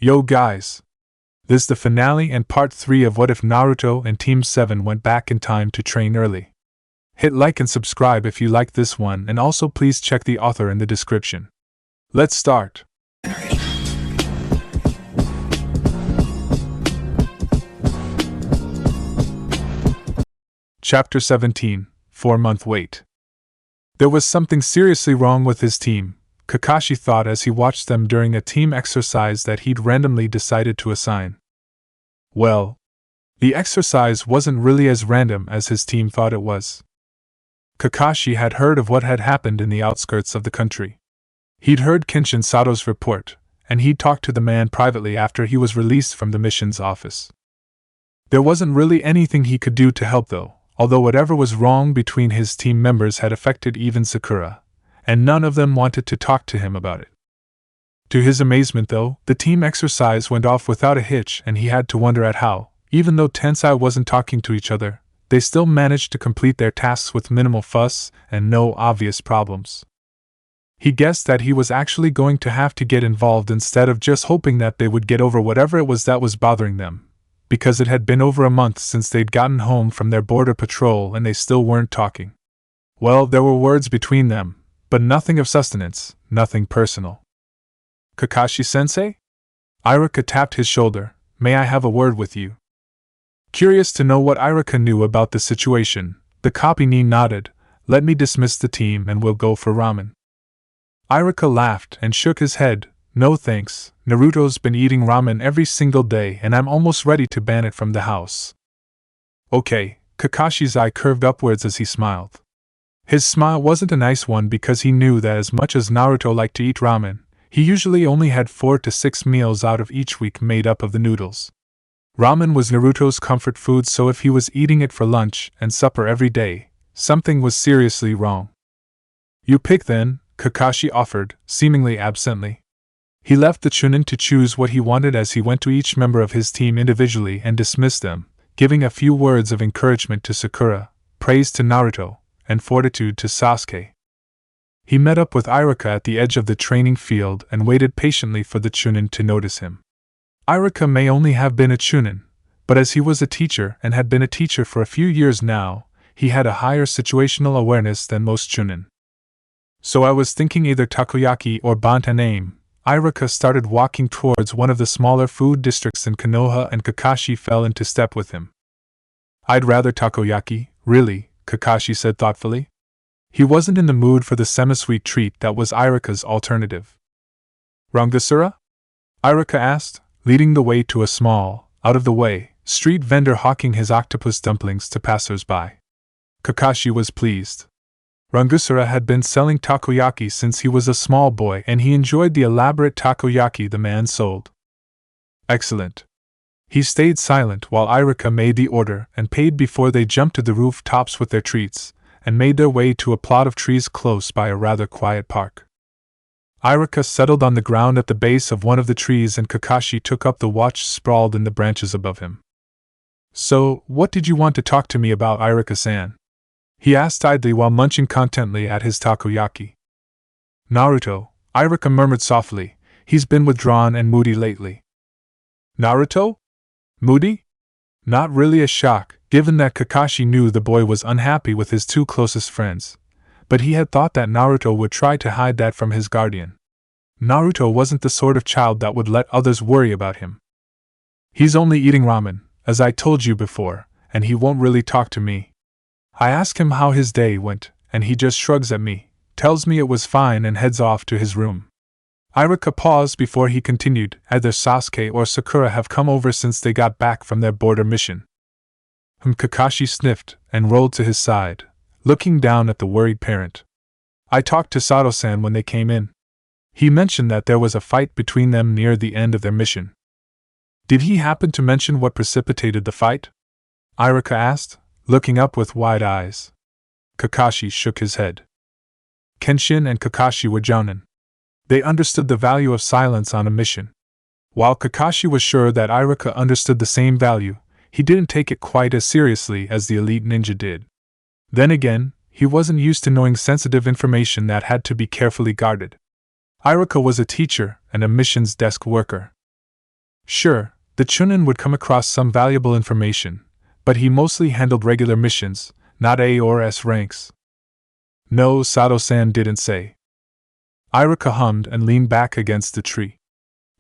Yo guys! This is the finale and part 3 of What If Naruto and Team 7 went back in time to train early. Hit like and subscribe if you like this one, and also please check the author in the description. Let's start! Chapter 17, 4-Month Wait. There was something seriously wrong with his team, Kakashi thought as he watched them during a team exercise that he'd randomly decided to assign. Well, the exercise wasn't really as random as his team thought it was. Kakashi had heard of what had happened in the outskirts of the country. He'd heard Kenshin Sato's report, and he'd talked to the man privately after he was released from the mission's office. There wasn't really anything he could do to help though, although whatever was wrong between his team members had affected even Sakura, and none of them wanted to talk to him about it. To his amazement though, the team exercise went off without a hitch, and he had to wonder at how, even though Tensei wasn't talking to each other, they still managed to complete their tasks with minimal fuss and no obvious problems. He guessed that he was actually going to have to get involved instead of just hoping that they would get over whatever it was that was bothering them, because it had been over a month since they'd gotten home from their border patrol and they still weren't talking. Well, there were words between them, but nothing of sustenance, nothing personal. Kakashi-sensei? Iruka tapped his shoulder. May I have a word with you? Curious to know what Iruka knew about the situation, the copy-knee nodded. Let me dismiss the team and we'll go for ramen. Iruka laughed and shook his head. No thanks, Naruto's been eating ramen every single day and I'm almost ready to ban it from the house. Okay, Kakashi's eye curved upwards as he smiled. His smile wasn't a nice one because he knew that as much as Naruto liked to eat ramen, he usually only had 4 to 6 meals out of each week made up of the noodles. Ramen was Naruto's comfort food, so if he was eating it for lunch and supper every day, something was seriously wrong. You pick then, Kakashi offered, seemingly absently. He left the Chunin to choose what he wanted as he went to each member of his team individually and dismissed them, giving a few words of encouragement to Sakura, praise to Naruto, and fortitude to Sasuke. He met up with Iruka at the edge of the training field and waited patiently for the Chunin to notice him. Iruka may only have been a Chunin, but as he was a teacher and had been a teacher for a few years now, he had a higher situational awareness than most Chunin. So I was thinking either takoyaki or bantaname. Iruka started walking towards one of the smaller food districts in Konoha and Kakashi fell into step with him. I'd rather takoyaki, really, Kakashi said thoughtfully. He wasn't in the mood for the semi-sweet treat that was Iruka's alternative. Rangasura? Iruka asked, leading the way to a small, out-of-the-way, street vendor hawking his octopus dumplings to passers-by. Kakashi was pleased. Rangasura had been selling takoyaki since he was a small boy and he enjoyed the elaborate takoyaki the man sold. Excellent. He stayed silent while Iruka made the order and paid before they jumped to the rooftops with their treats, and made their way to a plot of trees close by a rather quiet park. Iruka settled on the ground at the base of one of the trees and Kakashi took up the watch sprawled in the branches above him. So, what did you want to talk to me about, Iruka-san? He asked idly while munching contentedly at his takoyaki. Naruto, Iruka murmured softly, he's been withdrawn and moody lately. Naruto? Moody? Not really a shock, given that Kakashi knew the boy was unhappy with his two closest friends, but he had thought that Naruto would try to hide that from his guardian. Naruto wasn't the sort of child that would let others worry about him. He's only eating ramen, as I told you before, and he won't really talk to me. I ask him how his day went, and he just shrugs at me, tells me it was fine and heads off to his room. Iruka paused before he continued, either Sasuke or Sakura have come over since they got back from their border mission. Kakashi sniffed and rolled to his side, looking down at the worried parent. I talked to Sato-san when they came in. He mentioned that there was a fight between them near the end of their mission. Did he happen to mention what precipitated the fight? Iruka asked, looking up with wide eyes. Kakashi shook his head. Kenshin and Kakashi were jounin. They understood the value of silence on a mission. While Kakashi was sure that Iruka understood the same value, he didn't take it quite as seriously as the elite ninja did. Then again, he wasn't used to knowing sensitive information that had to be carefully guarded. Iruka was a teacher and a missions desk worker. Sure, the Chunin would come across some valuable information, but he mostly handled regular missions, not A or S ranks. No, Sato-san didn't say. Iruka hummed and leaned back against the tree.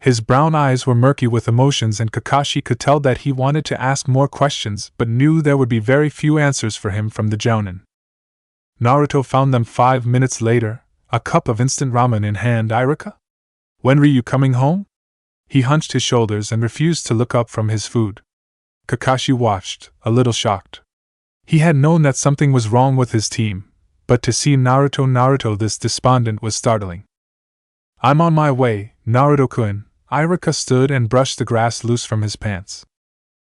His brown eyes were murky with emotions, and Kakashi could tell that he wanted to ask more questions but knew there would be very few answers for him from the Jounin. Naruto found them 5 minutes later, a cup of instant ramen in hand. Iruka? When were you coming home? He hunched his shoulders and refused to look up from his food. Kakashi watched, a little shocked. He had known that something was wrong with his team, but to see Naruto this despondent was startling. I'm on my way, Naruto-kun. Iruka stood and brushed the grass loose from his pants.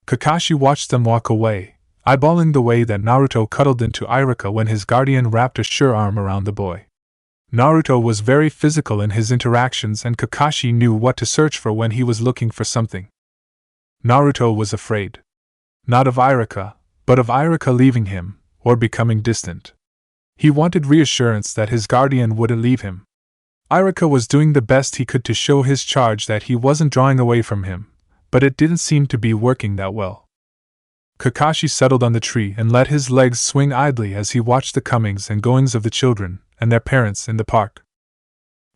Kakashi watched them walk away, eyeballing the way that Naruto cuddled into Iruka when his guardian wrapped a sure arm around the boy. Naruto was very physical in his interactions, and Kakashi knew what to search for when he was looking for something. Naruto was afraid. Not of Iruka, but of Iruka leaving him, or becoming distant. He wanted reassurance that his guardian wouldn't leave him. Iruka was doing the best he could to show his charge that he wasn't drawing away from him, but it didn't seem to be working that well. Kakashi settled on the tree and let his legs swing idly as he watched the comings and goings of the children and their parents in the park.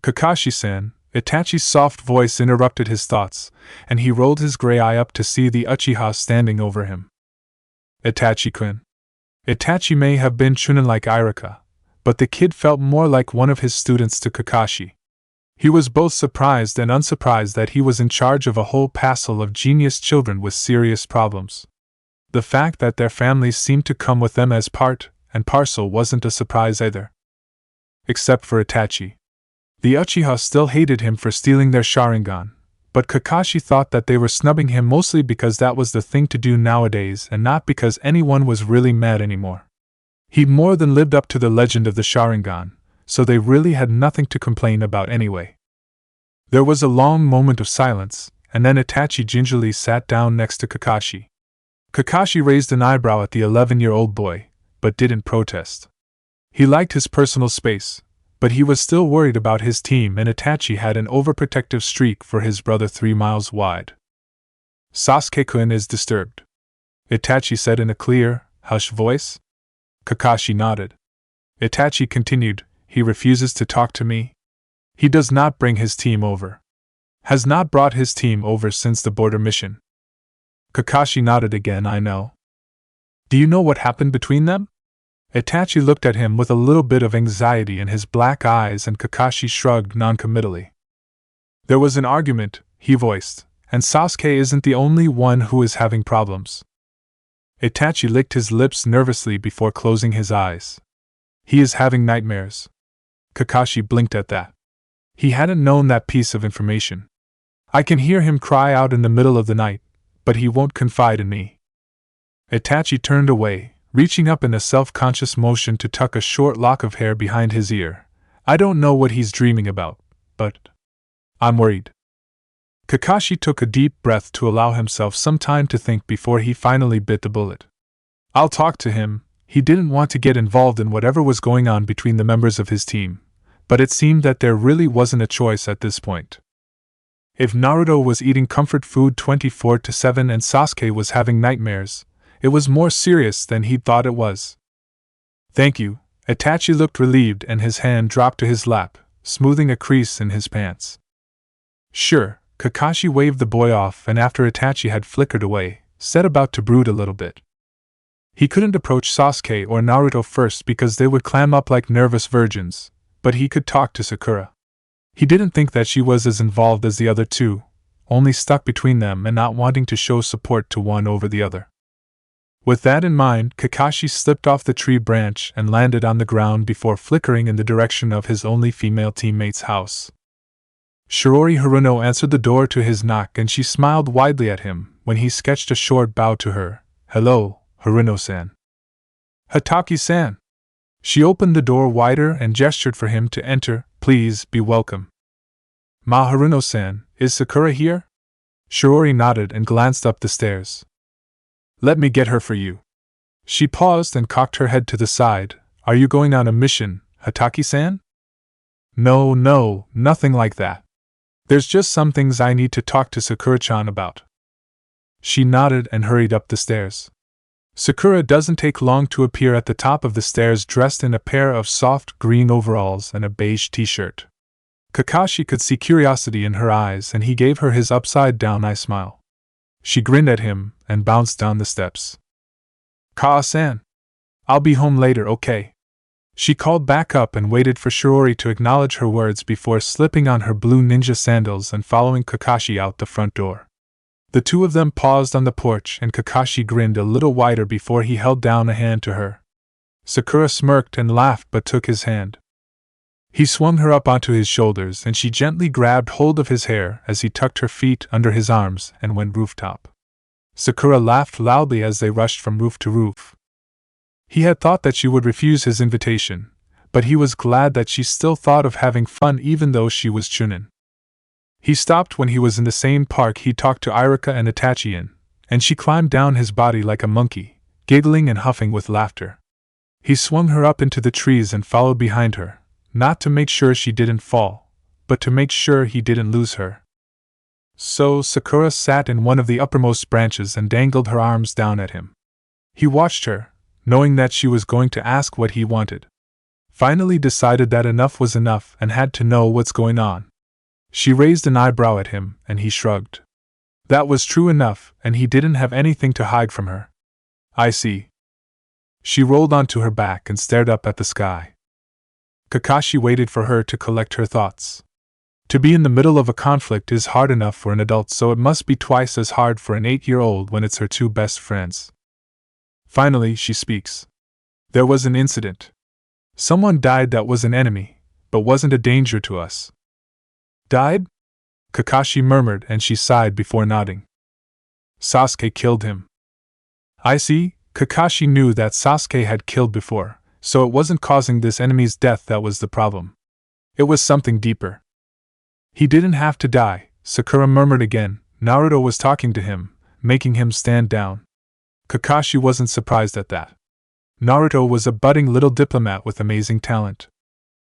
Kakashi-san, Itachi's soft voice interrupted his thoughts, and he rolled his gray eye up to see the Uchiha standing over him. Itachi-kun. Itachi may have been Chunin like Iruka, but the kid felt more like one of his students to Kakashi. He was both surprised and unsurprised that he was in charge of a whole passel of genius children with serious problems. The fact that their families seemed to come with them as part and parcel wasn't a surprise either. Except for Itachi. The Uchiha still hated him for stealing their Sharingan, but Kakashi thought that they were snubbing him mostly because that was the thing to do nowadays and not because anyone was really mad anymore. He'd more than lived up to the legend of the Sharingan, so they really had nothing to complain about anyway. There was a long moment of silence, and then Itachi gingerly sat down next to Kakashi. Kakashi raised an eyebrow at the 11-year-old boy, but didn't protest. He liked his personal space, but he was still worried about his team, and Itachi had an overprotective streak for his brother 3 miles wide. Sasuke-kun is disturbed, Itachi said in a clear, hushed voice. Kakashi nodded. Itachi continued, he refuses to talk to me. He does not bring his team over. Has not brought his team over since the border mission. Kakashi nodded again. I know. Do you know what happened between them? Itachi looked at him with a little bit of anxiety in his black eyes, and Kakashi shrugged noncommittally. There was an argument, he voiced, and Sasuke isn't the only one who is having problems. Itachi licked his lips nervously before closing his eyes. He is having nightmares. Kakashi blinked at that. He hadn't known that piece of information. I can hear him cry out in the middle of the night, but he won't confide in me. Itachi turned away, reaching up in a self-conscious motion to tuck a short lock of hair behind his ear. I don't know what he's dreaming about, but I'm worried. Kakashi took a deep breath to allow himself some time to think before he finally bit the bullet. I'll talk to him. He didn't want to get involved in whatever was going on between the members of his team, but it seemed that there really wasn't a choice at this point. If Naruto was eating comfort food 24/7 and Sasuke was having nightmares, it was more serious than he'd thought it was. Thank you. Itachi looked relieved and his hand dropped to his lap, smoothing a crease in his pants. Sure. Kakashi waved the boy off, and after Itachi had flickered away, set about to brood a little bit. He couldn't approach Sasuke or Naruto first because they would clam up like nervous virgins, but he could talk to Sakura. He didn't think that she was as involved as the other two, only stuck between them and not wanting to show support to one over the other. With that in mind, Kakashi slipped off the tree branch and landed on the ground before flickering in the direction of his only female teammate's house. Shiori Haruno answered the door to his knock, and she smiled widely at him when he sketched a short bow to her. Hello, Haruno-san. Hataki-san. She opened the door wider and gestured for him to enter. Please be welcome. Ma Haruno-san, is Sakura here? Shiori nodded and glanced up the stairs. Let me get her for you. She paused and cocked her head to the side. Are you going on a mission, Hataki-san? No, nothing like that. There's just some things I need to talk to Sakura-chan about. She nodded and hurried up the stairs. Sakura doesn't take long to appear at the top of the stairs dressed in a pair of soft green overalls and a beige t-shirt. Kakashi could see curiosity in her eyes and he gave her his upside-down eye smile. She grinned at him and bounced down the steps. "Kaa-san, I'll be home later, okay?" She called back up and waited for Shiori to acknowledge her words before slipping on her blue ninja sandals and following Kakashi out the front door. The two of them paused on the porch and Kakashi grinned a little wider before he held down a hand to her. Sakura smirked and laughed but took his hand. He swung her up onto his shoulders and she gently grabbed hold of his hair as he tucked her feet under his arms and went rooftop. Sakura laughed loudly as they rushed from roof to roof. He had thought that she would refuse his invitation, but he was glad that she still thought of having fun even though she was Chunin. He stopped when he was in the same park he talked to Irika and Itachi in, and she climbed down his body like a monkey, giggling and huffing with laughter. He swung her up into the trees and followed behind her, not to make sure she didn't fall, but to make sure he didn't lose her. So Sakura sat in one of the uppermost branches and dangled her arms down at him. He watched her, knowing that she was going to ask what he wanted. Finally decided that enough was enough and had to know what's going on. She raised an eyebrow at him, and he shrugged. That was true enough, and he didn't have anything to hide from her. "I see." She rolled onto her back and stared up at the sky. Kakashi waited for her to collect her thoughts. To be in the middle of a conflict is hard enough for an adult, so it must be twice as hard for an 8-year-old when it's her two best friends. Finally, she speaks. "There was an incident. Someone died that was an enemy, but wasn't a danger to us." "Died?" Kakashi murmured and she sighed before nodding. "Sasuke killed him." "I see." Kakashi knew that Sasuke had killed before, so it wasn't causing this enemy's death that was the problem. It was something deeper. "He didn't have to die," Sakura murmured again. "Naruto was talking to him, making him stand down." Kakashi wasn't surprised at that. Naruto was a budding little diplomat with amazing talent.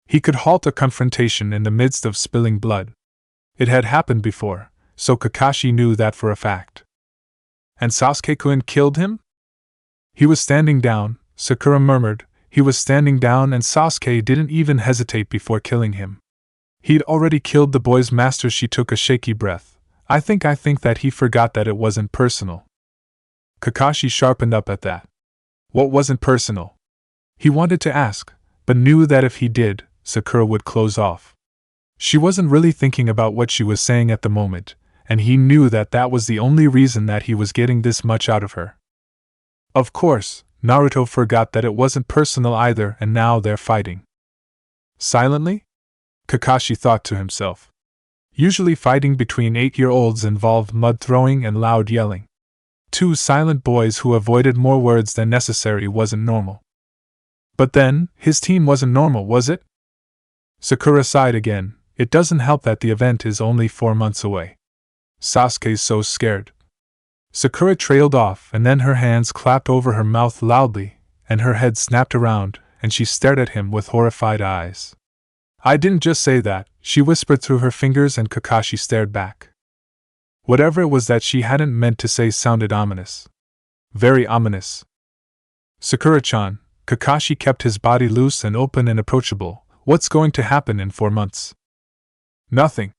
He could halt a confrontation in the midst of spilling blood. It had happened before, so Kakashi knew that for a fact. "And Sasuke-kun killed him?" "He was standing down," Sakura murmured. "He was standing down and Sasuke didn't even hesitate before killing him. He'd already killed the boy's master." She took a shaky breath. I think that he forgot that it wasn't personal." Kakashi sharpened up at that. What wasn't personal? He wanted to ask, but knew that if he did, Sakura would close off. She wasn't really thinking about what she was saying at the moment, and he knew that that was the only reason that he was getting this much out of her. Of course, Naruto forgot that it wasn't personal either, and now they're fighting. Silently? Kakashi thought to himself. Usually fighting between 8-year-olds involved mud throwing and loud yelling. Two silent boys who avoided more words than necessary wasn't normal. But then, his team wasn't normal, was it? Sakura sighed again. It doesn't help that the event is only 4 months away. Sasuke's so scared. Sakura trailed off, and then her hands clapped over her mouth loudly, and her head snapped around, and she stared at him with horrified eyes. "I didn't just say that," she whispered through her fingers, and Kakashi stared back. Whatever it was that she hadn't meant to say sounded ominous. Very ominous. "Sakura-chan," Kakashi kept his body loose and open and approachable. "What's going to happen in 4 months?" "Nothing."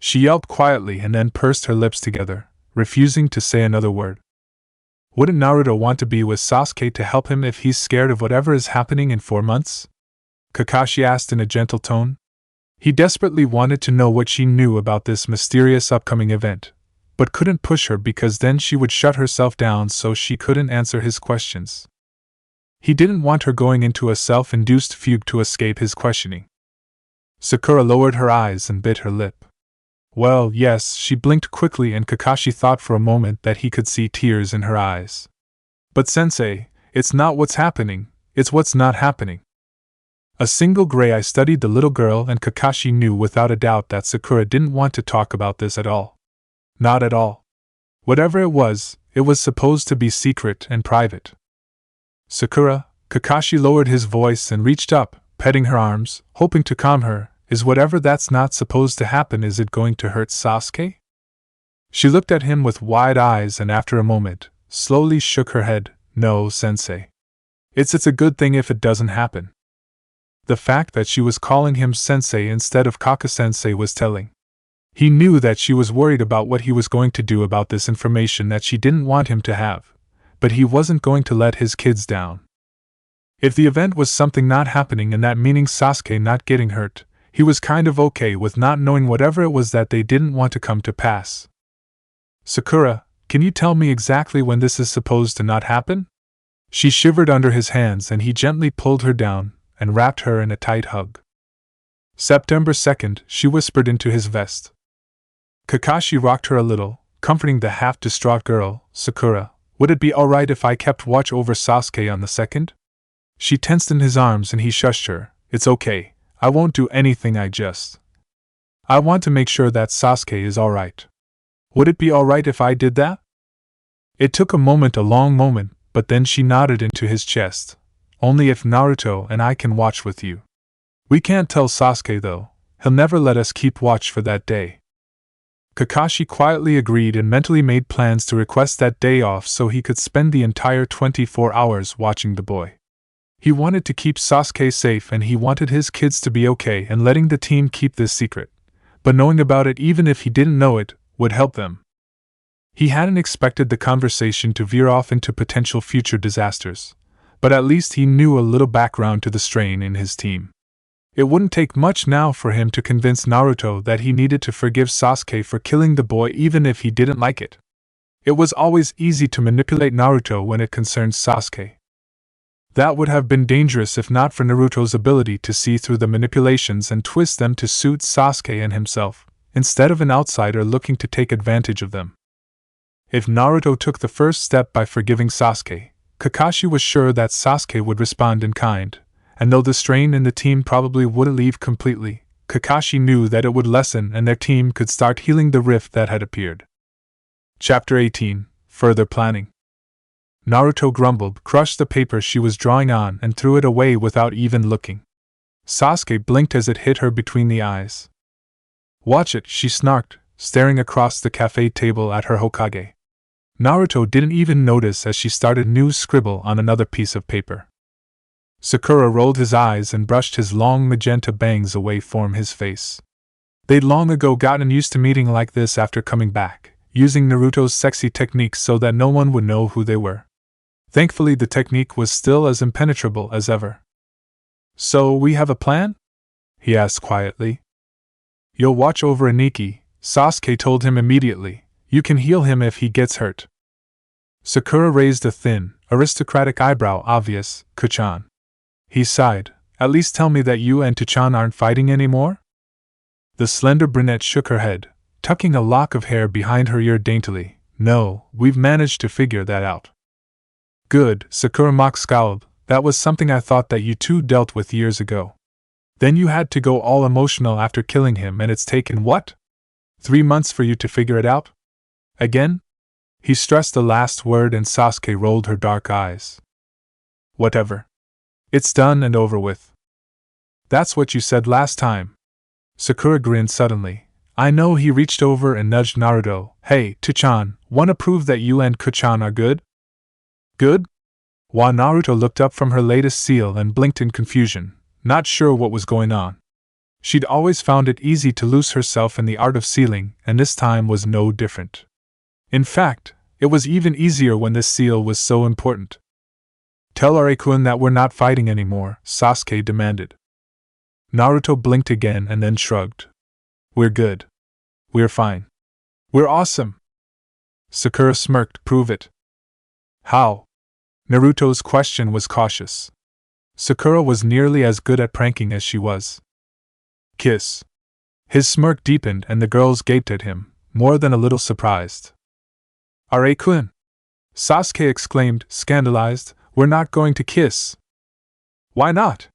She yelped quietly and then pursed her lips together, refusing to say another word. Wouldn't Naruto want to be with Sasuke to help him if he's scared of whatever is happening in 4 months? Kakashi asked in a gentle tone. He desperately wanted to know what she knew about this mysterious upcoming event, but couldn't push her because then she would shut herself down so she couldn't answer his questions. He didn't want her going into a self-induced fugue to escape his questioning. Sakura lowered her eyes and bit her lip. Well, yes, she blinked quickly and Kakashi thought for a moment that he could see tears in her eyes. But sensei, it's not what's happening, it's what's not happening. A single gray eye studied the little girl and Kakashi knew without a doubt that Sakura didn't want to talk about this at all. Not at all. Whatever it was supposed to be secret and private. Sakura, Kakashi lowered his voice and reached up, petting her arms, hoping to calm her, Is whatever that's not supposed to happen, is it going to hurt Sasuke? She looked at him with wide eyes and after a moment, slowly shook her head. No, sensei. It's a good thing if it doesn't happen. The fact that she was calling him sensei instead of Kaka-sensei was telling. He knew that she was worried about what he was going to do about this information that she didn't want him to have, but he wasn't going to let his kids down. If the event was something not happening and that meaning Sasuke not getting hurt, he was kind of okay with not knowing whatever it was that they didn't want to come to pass. Sakura, can you tell me exactly when this is supposed to not happen? She shivered under his hands and he gently pulled her down and wrapped her in a tight hug. September 2nd, she whispered into his vest. Kakashi rocked her a little, comforting the half-distraught girl. Sakura, would it be alright if I kept watch over Sasuke on the 2nd? She tensed in his arms and he shushed her. It's okay, I won't do anything, I want to make sure that Sasuke is alright. Would it be alright if I did that? It took a long moment, but then she nodded into his chest. Only if Naruto and I can watch with you. We can't tell Sasuke though, he'll never let us keep watch for that day. Kakashi quietly agreed and mentally made plans to request that day off so he could spend the entire 24 hours watching the boy. He wanted to keep Sasuke safe and he wanted his kids to be okay and letting the team keep this secret, but knowing about it even if he didn't know it, would help them. He hadn't expected the conversation to veer off into potential future disasters, but at least he knew a little background to the strain in his team. It wouldn't take much now for him to convince Naruto that he needed to forgive Sasuke for killing the boy even if he didn't like it. It was always easy to manipulate Naruto when it concerned Sasuke. That would have been dangerous if not for Naruto's ability to see through the manipulations and twist them to suit Sasuke and himself, instead of an outsider looking to take advantage of them. If Naruto took the first step by forgiving Sasuke, Kakashi was sure that Sasuke would respond in kind, and though the strain in the team probably wouldn't leave completely, Kakashi knew that it would lessen and their team could start healing the rift that had appeared. Chapter 18 Further Planning. Naruto grumbled, crushed the paper she was drawing on, and threw it away without even looking. Sasuke blinked as it hit her between the eyes. Watch it, she snarked, staring across the cafe table at her Hokage. Naruto didn't even notice as she started new scribble on another piece of paper. Sakura rolled his eyes and brushed his long magenta bangs away from his face. They'd long ago gotten used to meeting like this after coming back, using Naruto's sexy techniques so that no one would know who they were. Thankfully, the technique was still as impenetrable as ever. So, we have a plan? He asked quietly. You'll watch over Aniki, Sasuke told him immediately. You can heal him if he gets hurt. Sakura raised a thin, aristocratic eyebrow. Obvious, Kuchan. He sighed. At least tell me that you and Tuchan aren't fighting anymore? The slender brunette shook her head, tucking a lock of hair behind her ear daintily. No, we've managed to figure that out. Good, Sakura mock scowled. That was something I thought that you two dealt with years ago. Then you had to go all emotional after killing him and it's taken what? 3 months for you to figure it out? Again? He stressed the last word and Sasuke rolled her dark eyes. Whatever. It's done and over with. That's what you said last time. Sakura grinned suddenly. I know. He reached over and nudged Naruto. Hey, Tuchan, wanna prove that you and Kuchan are good? Good? While Naruto looked up from her latest seal and blinked in confusion, not sure what was going on. She'd always found it easy to lose herself in the art of sealing, and this time was no different. In fact, it was even easier when this seal was so important. Tell Arekun that we're not fighting anymore, Sasuke demanded. Naruto blinked again and then shrugged. We're good. We're fine. We're awesome. Sakura smirked. Prove it. How? Naruto's question was cautious. Sakura was nearly as good at pranking as she was. Kiss. His smirk deepened and the girls gaped at him, more than a little surprised. Arekun! Sasuke exclaimed, scandalized. We're not going to kiss. Why not?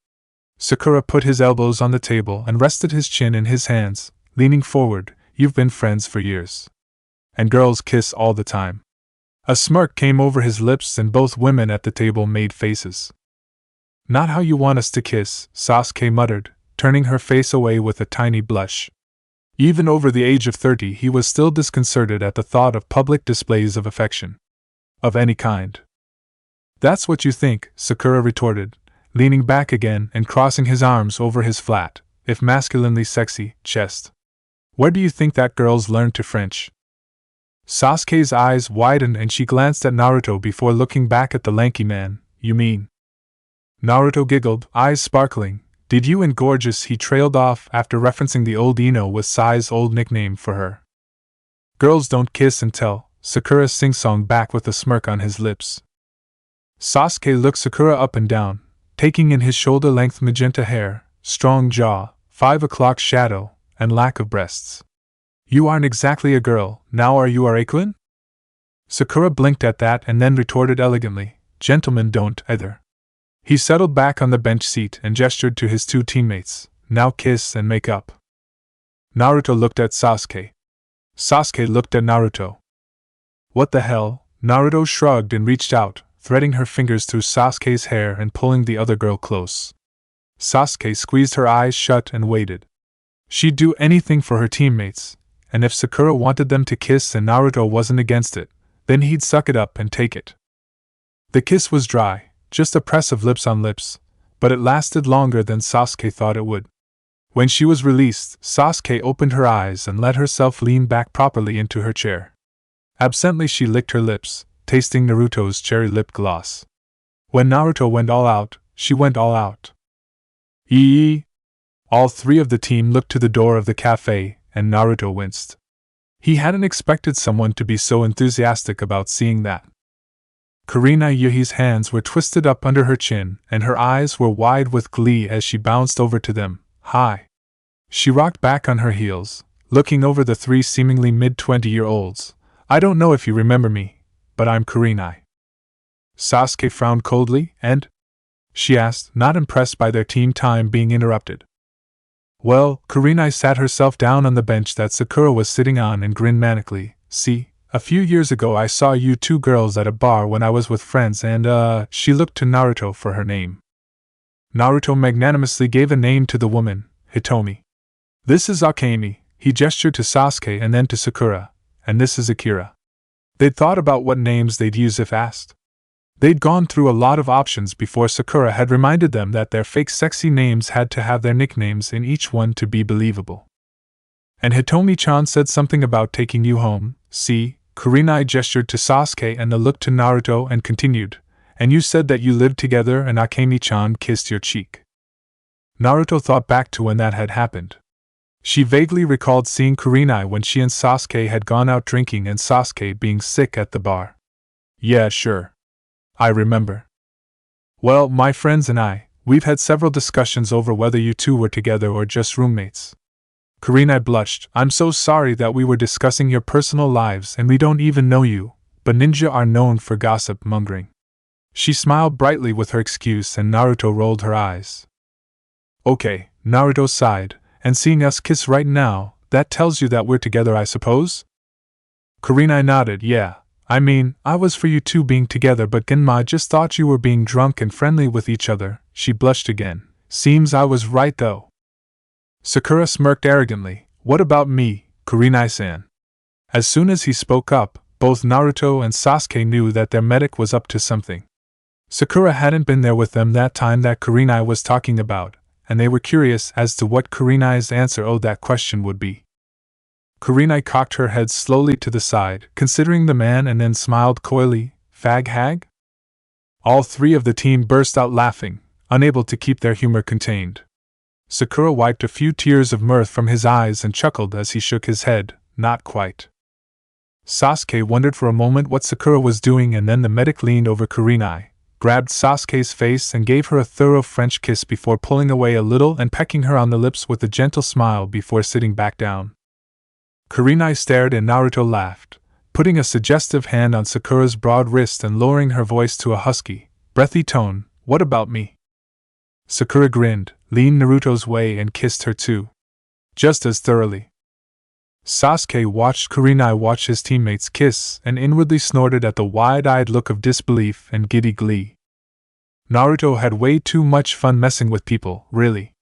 Sakura put his elbows on the table and rested his chin in his hands, leaning forward. You've been friends for years. And girls kiss all the time. A smirk came over his lips and both women at the table made faces. Not how you want us to kiss, Sasuke muttered. turning her face away with a tiny blush. Even over the age of 30, he was still disconcerted at the thought of public displays of affection. Of any kind. That's what you think, Sakura retorted, leaning back again and crossing his arms over his flat, if masculinely sexy, chest. Where do you think that girl's learned to French? Sasuke's eyes widened and she glanced at Naruto before looking back at the lanky man. You mean? Naruto giggled, eyes sparkling. Did you and gorgeous? He trailed off after referencing the old Ino with Sai's old nickname for her. Girls don't kiss and tell, Sakura sing-songed back with a smirk on his lips. Sasuke looked Sakura up and down, taking in his shoulder-length magenta hair, strong jaw, 5 o'clock shadow, and lack of breasts. You aren't exactly a girl, now are you a Reikun? Sakura blinked at that and then retorted elegantly, gentlemen don't either. He settled back on the bench seat and gestured to his two teammates, now kiss and make up. Naruto looked at Sasuke. Sasuke looked at Naruto. What the hell? Naruto shrugged and reached out, threading her fingers through Sasuke's hair and pulling the other girl close. Sasuke squeezed her eyes shut and waited. She'd do anything for her teammates, and if Sakura wanted them to kiss and Naruto wasn't against it, then he'd suck it up and take it. The kiss was dry, just a press of lips on lips, but it lasted longer than Sasuke thought it would. When she was released, Sasuke opened her eyes and let herself lean back properly into her chair. Absently she licked her lips, tasting Naruto's cherry lip gloss. When Naruto went all out, she went all out. Eee! All three of the team looked to the door of the cafe, and Naruto winced. He hadn't expected someone to be so enthusiastic about seeing that. Kurina Yuhi's hands were twisted up under her chin, and her eyes were wide with glee as she bounced over to them. Hi! She rocked back on her heels, looking over the three seemingly mid-20-year-olds. I don't know if you remember me, but I'm Kurina. Sasuke frowned coldly, and? She asked, not impressed by their team time being interrupted. Well, Kurina sat herself down on the bench that Sakura was sitting on and grinned manically. See, a few years ago I saw you two girls at a bar when I was with friends and she looked to Naruto for her name. Naruto magnanimously gave a name to the woman, Hitomi. This is Akemi, he gestured to Sasuke and then to Sakura, and this is Akira. They'd thought about what names they'd use if asked. They'd gone through a lot of options before Sakura had reminded them that their fake sexy names had to have their nicknames in each one to be believable. And Hitomi-chan said something about taking you home, see, Kurinai gestured to Sasuke and then looked to Naruto and continued, and you said that you lived together and Akemi-chan kissed your cheek. Naruto thought back to when that had happened. She vaguely recalled seeing Kurinai when she and Sasuke had gone out drinking and Sasuke being sick at the bar. Yeah, sure. I remember. Well, my friends and we've had several discussions over whether you two were together or just roommates. Kurinai blushed. I'm so sorry that we were discussing your personal lives and we don't even know you, but ninja are known for gossip mongering. She smiled brightly with her excuse and Naruto rolled her eyes. Okay, Naruto sighed, and seeing us kiss right now, that tells you that we're together, I suppose? Kurinai nodded. Yeah. I mean, I was for you two being together, but Genma just thought you were being drunk and friendly with each other. She blushed again. Seems I was right though. Sakura smirked arrogantly. What about me, Kurinai-san? As soon as he spoke up, both Naruto and Sasuke knew that their medic was up to something. Sakura hadn't been there with them that time that Kurinai was talking about, and they were curious as to what Kurinai's answer to that question would be. Kurinai cocked her head slowly to the side, considering the man, and then smiled coyly. Fag hag? All three of the team burst out laughing, unable to keep their humor contained. Sakura wiped a few tears of mirth from his eyes and chuckled as he shook his head. Not quite. Sasuke wondered for a moment what Sakura was doing, and then the medic leaned over Kurinai, grabbed Sasuke's face and gave her a thorough French kiss before pulling away a little and pecking her on the lips with a gentle smile before sitting back down. Kurinai stared and Naruto laughed, putting a suggestive hand on Sakura's broad wrist and lowering her voice to a husky, breathy tone. What about me? Sakura grinned, leaned Naruto's way and kissed her too. Just as thoroughly. Sasuke watched Kurinai watch his teammates kiss and inwardly snorted at the wide-eyed look of disbelief and giddy glee. Naruto had way too much fun messing with people, really.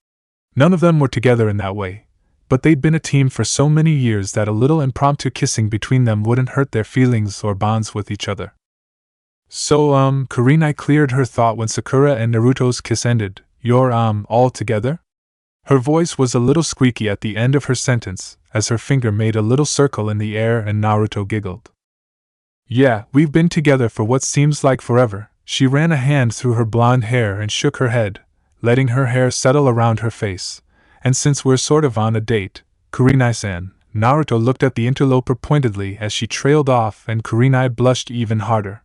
None of them were together in that way, but they'd been a team for so many years that a little impromptu kissing between them wouldn't hurt their feelings or bonds with each other. So, Kurenai cleared her thought when Sakura and Naruto's kiss ended. You're, all together? Her voice was a little squeaky at the end of her sentence, as her finger made a little circle in the air and Naruto giggled. Yeah, we've been together for what seems like forever. She ran a hand through her blonde hair and shook her head, letting her hair settle around her face. And since we're sort of on a date, Kurenai-san, Naruto looked at the interloper pointedly as she trailed off and Kurenai blushed even harder.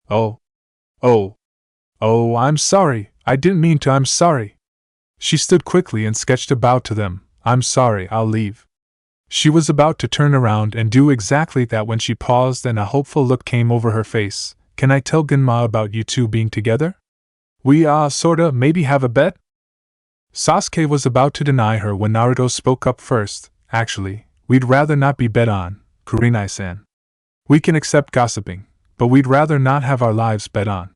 Oh, I'm sorry, I didn't mean to, I'm sorry. She stood quickly and sketched a bow to them. I'm sorry, I'll leave. She was about to turn around and do exactly that when she paused and a hopeful look came over her face. Can I tell Gunma about you two being together? We, sorta, maybe have a bet? Sasuke was about to deny her when Naruto spoke up first. Actually, we'd rather not be bet on, Kurenai-san. We can accept gossiping, but we'd rather not have our lives bet on.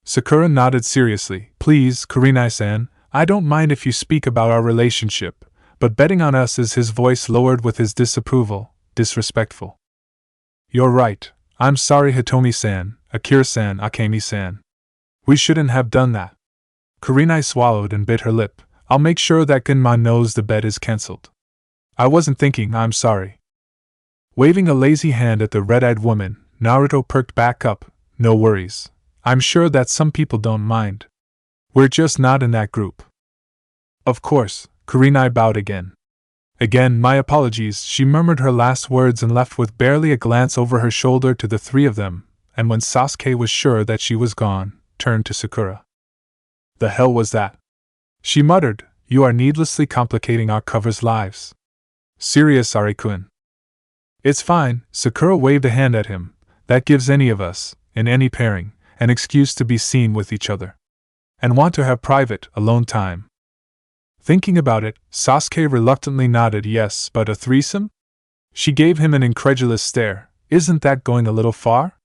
Sakura nodded seriously. Please, Kurenai-san, I don't mind if you speak about our relationship, but betting on us is his voice lowered with his disapproval, disrespectful. You're right. I'm sorry Hitomi-san, Akira-san, Akemi-san. We shouldn't have done that. Kurenai swallowed and bit her lip. I'll make sure that Gunma knows the bet is cancelled. I wasn't thinking, I'm sorry. Waving a lazy hand at the red-eyed woman, Naruto perked back up. No worries. I'm sure that some people don't mind. We're just not in that group. Of course, Kurenai bowed again. Again, my apologies, she murmured her last words and left with barely a glance over her shoulder to the three of them, and when Sasuke was sure that she was gone, turned to Sakura. The hell was that? She muttered, you are needlessly complicating our cover's lives. Serious, Ari-kun. It's fine, Sakura waved a hand at him. That gives any of us, in any pairing, an excuse to be seen with each other. And want to have private, alone time. Thinking about it, Sasuke reluctantly nodded yes, but a threesome? She gave him an incredulous stare. Isn't that going a little far?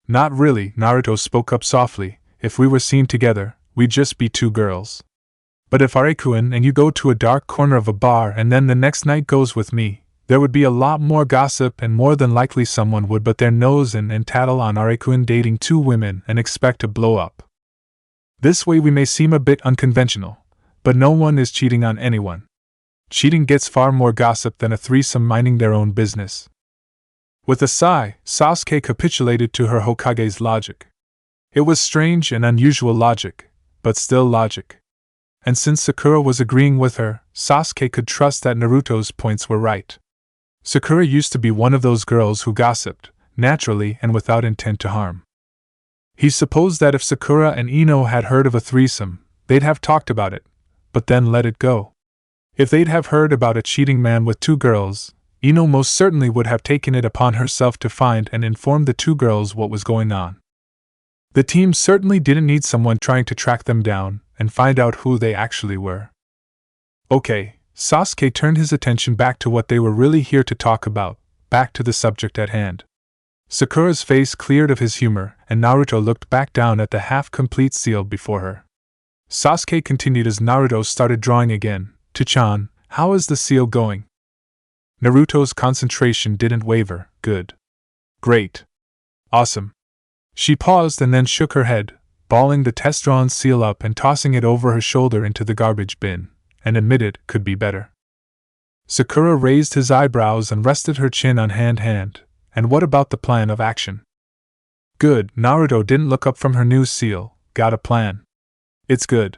Not really, Naruto spoke up softly. If we were seen together, we'd just be two girls. But if Ari-kun and you go to a dark corner of a bar and then the next night goes with me, there would be a lot more gossip and more than likely someone would but their nose and tattle on Ari-kun dating two women and expect to blow up. This way we may seem a bit unconventional, but no one is cheating on anyone. Cheating gets far more gossip than a threesome minding their own business. With a sigh, Sasuke capitulated to her Hokage's logic. It was strange and unusual logic, but still logic. And since Sakura was agreeing with her, Sasuke could trust that Naruto's points were right. Sakura used to be one of those girls who gossiped, naturally and without intent to harm. He supposed that if Sakura and Ino had heard of a threesome, they'd have talked about it, but then let it go. If they'd have heard about a cheating man with two girls, Ino most certainly would have taken it upon herself to find and inform the two girls what was going on. The team certainly didn't need someone trying to track them down and find out who they actually were. Okay, Sasuke turned his attention back to what they were really here to talk about, back to the subject at hand. Sakura's face cleared of his humor, and Naruto looked back down at the half-complete seal before her. Sasuke continued as Naruto started drawing again. To-chan, how is the seal going? Naruto's concentration didn't waver. Good. Great. Awesome. She paused and then shook her head, balling the test-drawn seal up and tossing it over her shoulder into the garbage bin, and admitted, could be better. Sakura raised his eyebrows and rested her chin on hand. And what about the plan of action? Good, Naruto didn't look up from her new seal. Got a plan. It's good.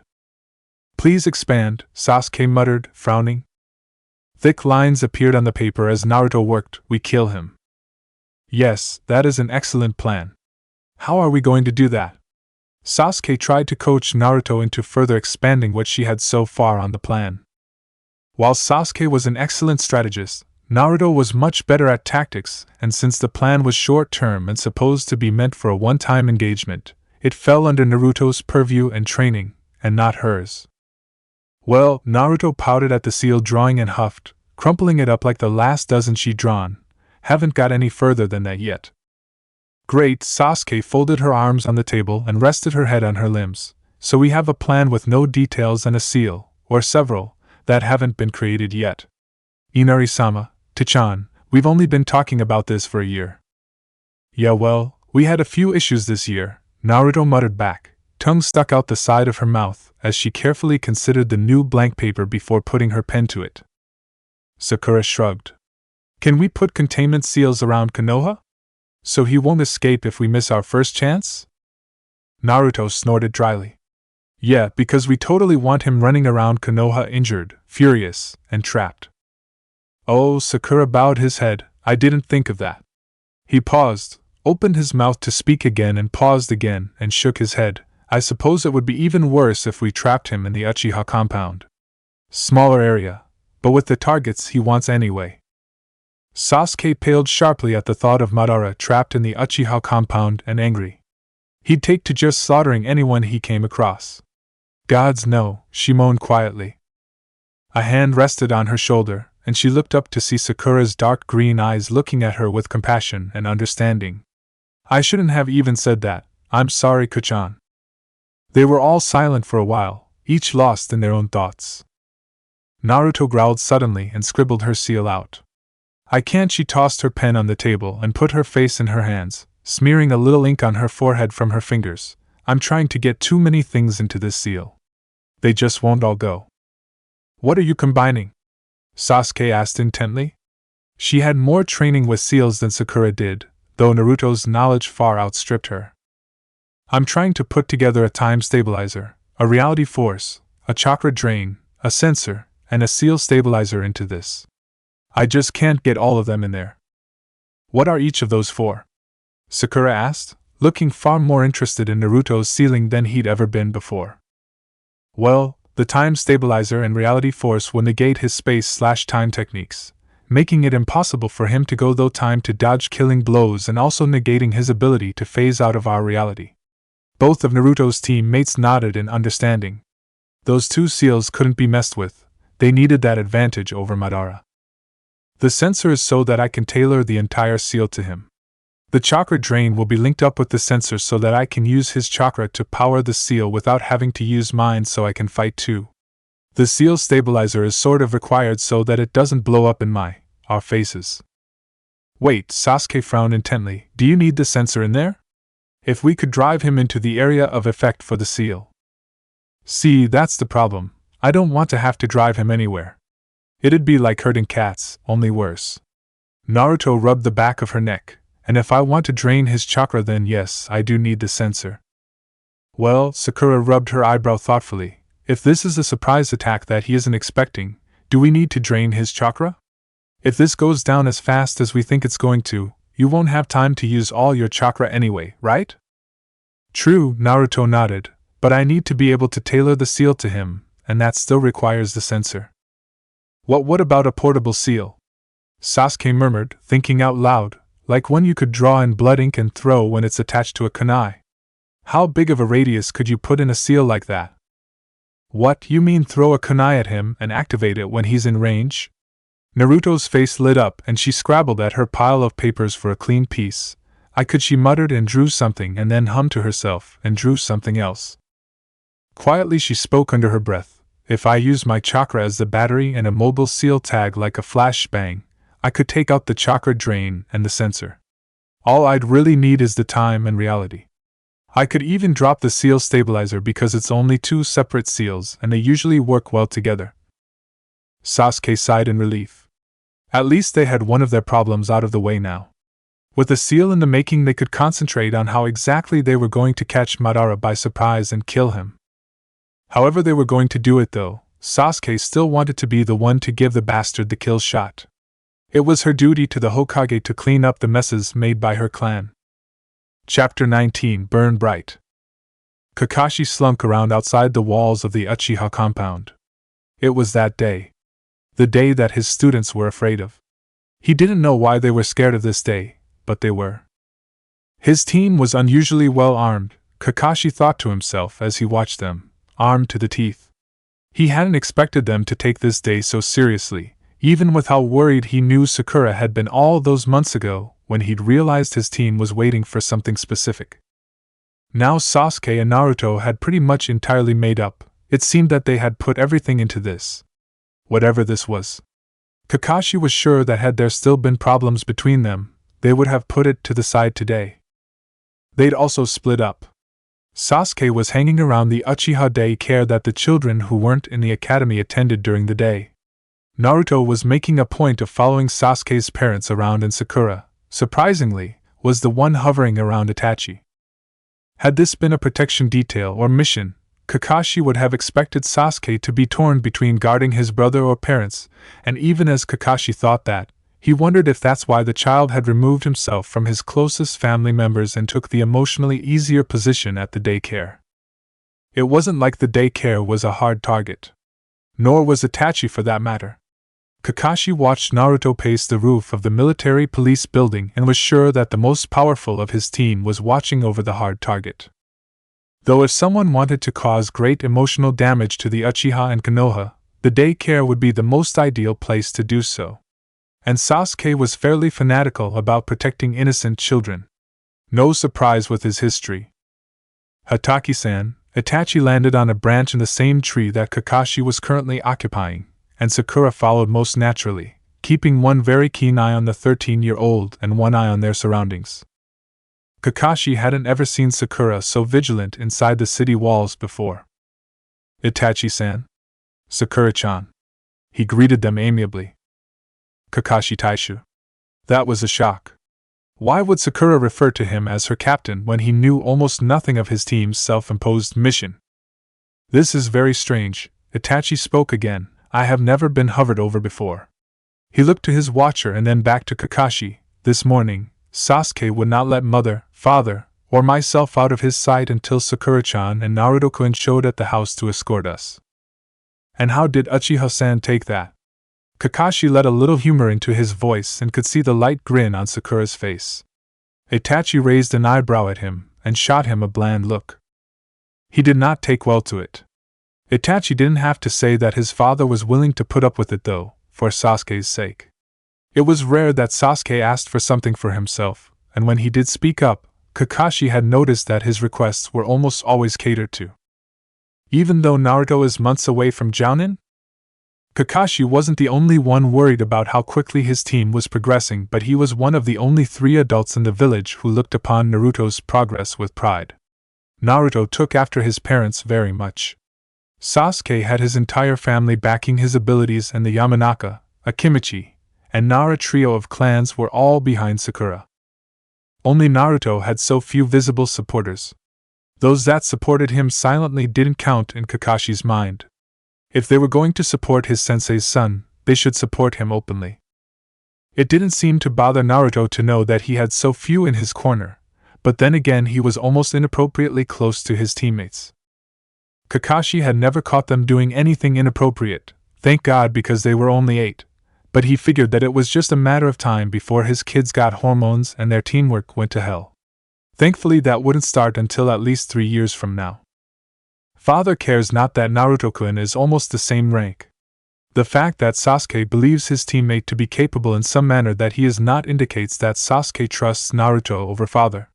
Please expand, Sasuke muttered, frowning. Thick lines appeared on the paper as Naruto worked. We kill him. Yes, that is an excellent plan. How are we going to do that? Sasuke tried to coach Naruto into further expanding what she had so far on the plan. While Sasuke was an excellent strategist, Naruto was much better at tactics, and since the plan was short-term and supposed to be meant for a one-time engagement, it fell under Naruto's purview and training, and not hers. Well, Naruto pouted at the seal drawing and huffed, crumpling it up like the last dozen she'd drawn. Haven't got any further than that yet. Great, Sasuke folded her arms on the table and rested her head on her limbs. So we have a plan with no details and a seal, or several, that haven't been created yet. Inari-sama, Tachan, we've only been talking about this for a year. Yeah, well, we had a few issues this year, Naruto muttered back, tongue stuck out the side of her mouth as she carefully considered the new blank paper before putting her pen to it. Sakura shrugged. Can we put containment seals around Konoha? So he won't escape if we miss our first chance? Naruto snorted dryly. Yeah, because we totally want him running around Konoha injured, furious, and trapped. Oh, Sakura bowed his head, I didn't think of that. He paused, opened his mouth to speak again and paused again and shook his head. I suppose it would be even worse if we trapped him in the Uchiha compound. Smaller area, but with the targets he wants anyway. Sasuke paled sharply at the thought of Madara trapped in the Uchiha compound and angry. He'd take to just slaughtering anyone he came across. Gods no, she moaned quietly. A hand rested on her shoulder, and she looked up to see Sakura's dark green eyes looking at her with compassion and understanding. I shouldn't have even said that, I'm sorry, Kuchan. They were all silent for a while, each lost in their own thoughts. Naruto growled suddenly and scribbled her seal out. I can't. She tossed her pen on the table and put her face in her hands, smearing a little ink on her forehead from her fingers. I'm trying to get too many things into this seal. They just won't all go. What are you combining? Sasuke asked intently. She had more training with seals than Sakura did, though Naruto's knowledge far outstripped her. I'm trying to put together a time stabilizer, a reality force, a chakra drain, a sensor, and a seal stabilizer into this. I just can't get all of them in there. What are each of those for? Sakura asked, looking far more interested in Naruto's sealing than he'd ever been before. Well, the time stabilizer and reality force will negate his space/time techniques, making it impossible for him to go through time to dodge killing blows and also negating his ability to phase out of our reality. Both of Naruto's teammates nodded in understanding. Those two seals couldn't be messed with, they needed that advantage over Madara. The sensor is so that I can tailor the entire seal to him. The chakra drain will be linked up with the sensor so that I can use his chakra to power the seal without having to use mine so I can fight too. The seal stabilizer is sort of required so that it doesn't blow up in our faces. Wait, Sasuke frowned intently, do you need the sensor in there? If we could drive him into the area of effect for the seal. See, that's the problem, I don't want to have to drive him anywhere. It'd be like herding cats, only worse. Naruto rubbed the back of her neck. And if I want to drain his chakra, then yes, I do need the sensor. Well, Sakura rubbed her eyebrow thoughtfully, if this is a surprise attack that he isn't expecting, do we need to drain his chakra? If this goes down as fast as we think it's going to, you won't have time to use all your chakra anyway, right? True, Naruto nodded, but I need to be able to tailor the seal to him, and that still requires the sensor. What about a portable seal? Sasuke murmured, thinking out loud. Like one you could draw in blood ink and throw when it's attached to a kunai. How big of a radius could you put in a seal like that? What, you mean throw a kunai at him and activate it when he's in range? Naruto's face lit up and she scrabbled at her pile of papers for a clean piece. She muttered and drew something and then hummed to herself and drew something else. Quietly she spoke under her breath. If I use my chakra as the battery and a mobile seal tag like a flashbang, I could take out the chakra drain and the sensor. All I'd really need is the time and reality. I could even drop the seal stabilizer because it's only two separate seals and they usually work well together. Sasuke sighed in relief. At least they had one of their problems out of the way now. With a seal in the making, they could concentrate on how exactly they were going to catch Madara by surprise and kill him. However they were going to do it though, Sasuke still wanted to be the one to give the bastard the kill shot. It was her duty to the Hokage to clean up the messes made by her clan. Chapter 19 Burn Bright. Kakashi slunk around outside the walls of the Uchiha compound. It was that day. The day that his students were afraid of. He didn't know why they were scared of this day, but they were. His team was unusually well armed, Kakashi thought to himself as he watched them, armed to the teeth. He hadn't expected them to take this day so seriously. Even with how worried he knew Sakura had been all those months ago, when he'd realized his team was waiting for something specific. Now Sasuke and Naruto had pretty much entirely made up, It seemed that they had put everything into this. Whatever this was. Kakashi was sure that had there still been problems between them, they would have put it to the side today. They'd also split up. Sasuke was hanging around the Uchiha day-care that the children who weren't in the academy attended during the day. Naruto was making a point of following Sasuke's parents around, and Sakura, surprisingly, was the one hovering around Itachi. Had this been a protection detail or mission, Kakashi would have expected Sasuke to be torn between guarding his brother or parents, and even as Kakashi thought that, he wondered if that's why the child had removed himself from his closest family members and took the emotionally easier position at the daycare. It wasn't like the daycare was a hard target. Nor was Itachi for that matter. Kakashi watched Naruto pace the roof of the military police building and was sure that the most powerful of his team was watching over the hard target. Though if someone wanted to cause great emotional damage to the Uchiha and Konoha, the daycare would be the most ideal place to do so. And Sasuke was fairly fanatical about protecting innocent children. No surprise with his history. Hataki-san, Itachi landed on a branch in the same tree that Kakashi was currently occupying, and Sakura followed most naturally, keeping one very keen eye on the 13-year-old and one eye on their surroundings. Kakashi hadn't ever seen Sakura so vigilant inside the city walls before. Itachi-san. Sakura-chan. He greeted them amiably. Kakashi Taishu. That was a shock. Why would Sakura refer to him as her captain when he knew almost nothing of his team's self-imposed mission? This is very strange, Itachi spoke again. I have never been hovered over before. He looked to his watcher and then back to Kakashi. This morning, Sasuke would not let mother, father, or myself out of his sight until Sakura-chan and Naruto-kun showed at the house to escort us. And how did Uchiha-san take that? Kakashi let a little humor into his voice and could see the light grin on Sakura's face. Itachi raised an eyebrow at him and shot him a bland look. He did not take well to it. Itachi didn't have to say that his father was willing to put up with it though, for Sasuke's sake. It was rare that Sasuke asked for something for himself, and when he did speak up, Kakashi had noticed that his requests were almost always catered to. Even though Naruto is months away from Jounin? Kakashi wasn't the only one worried about how quickly his team was progressing, but he was one of the only 3 adults in the village who looked upon Naruto's progress with pride. Naruto took after his parents very much. Sasuke had his entire family backing his abilities, and the Yamanaka, Akimichi, and Nara trio of clans were all behind Sakura. Only Naruto had so few visible supporters. Those that supported him silently didn't count in Kakashi's mind. If they were going to support his sensei's son, they should support him openly. It didn't seem to bother Naruto to know that he had so few in his corner, but then again he was almost inappropriately close to his teammates. Kakashi had never caught them doing anything inappropriate, thank God, because they were only 8, but he figured that it was just a matter of time before his kids got hormones and their teamwork went to hell. Thankfully that wouldn't start until at least 3 years from now. Father cares not that Naruto-kun is almost the same rank. The fact that Sasuke believes his teammate to be capable in some manner that he is not indicates that Sasuke trusts Naruto over father.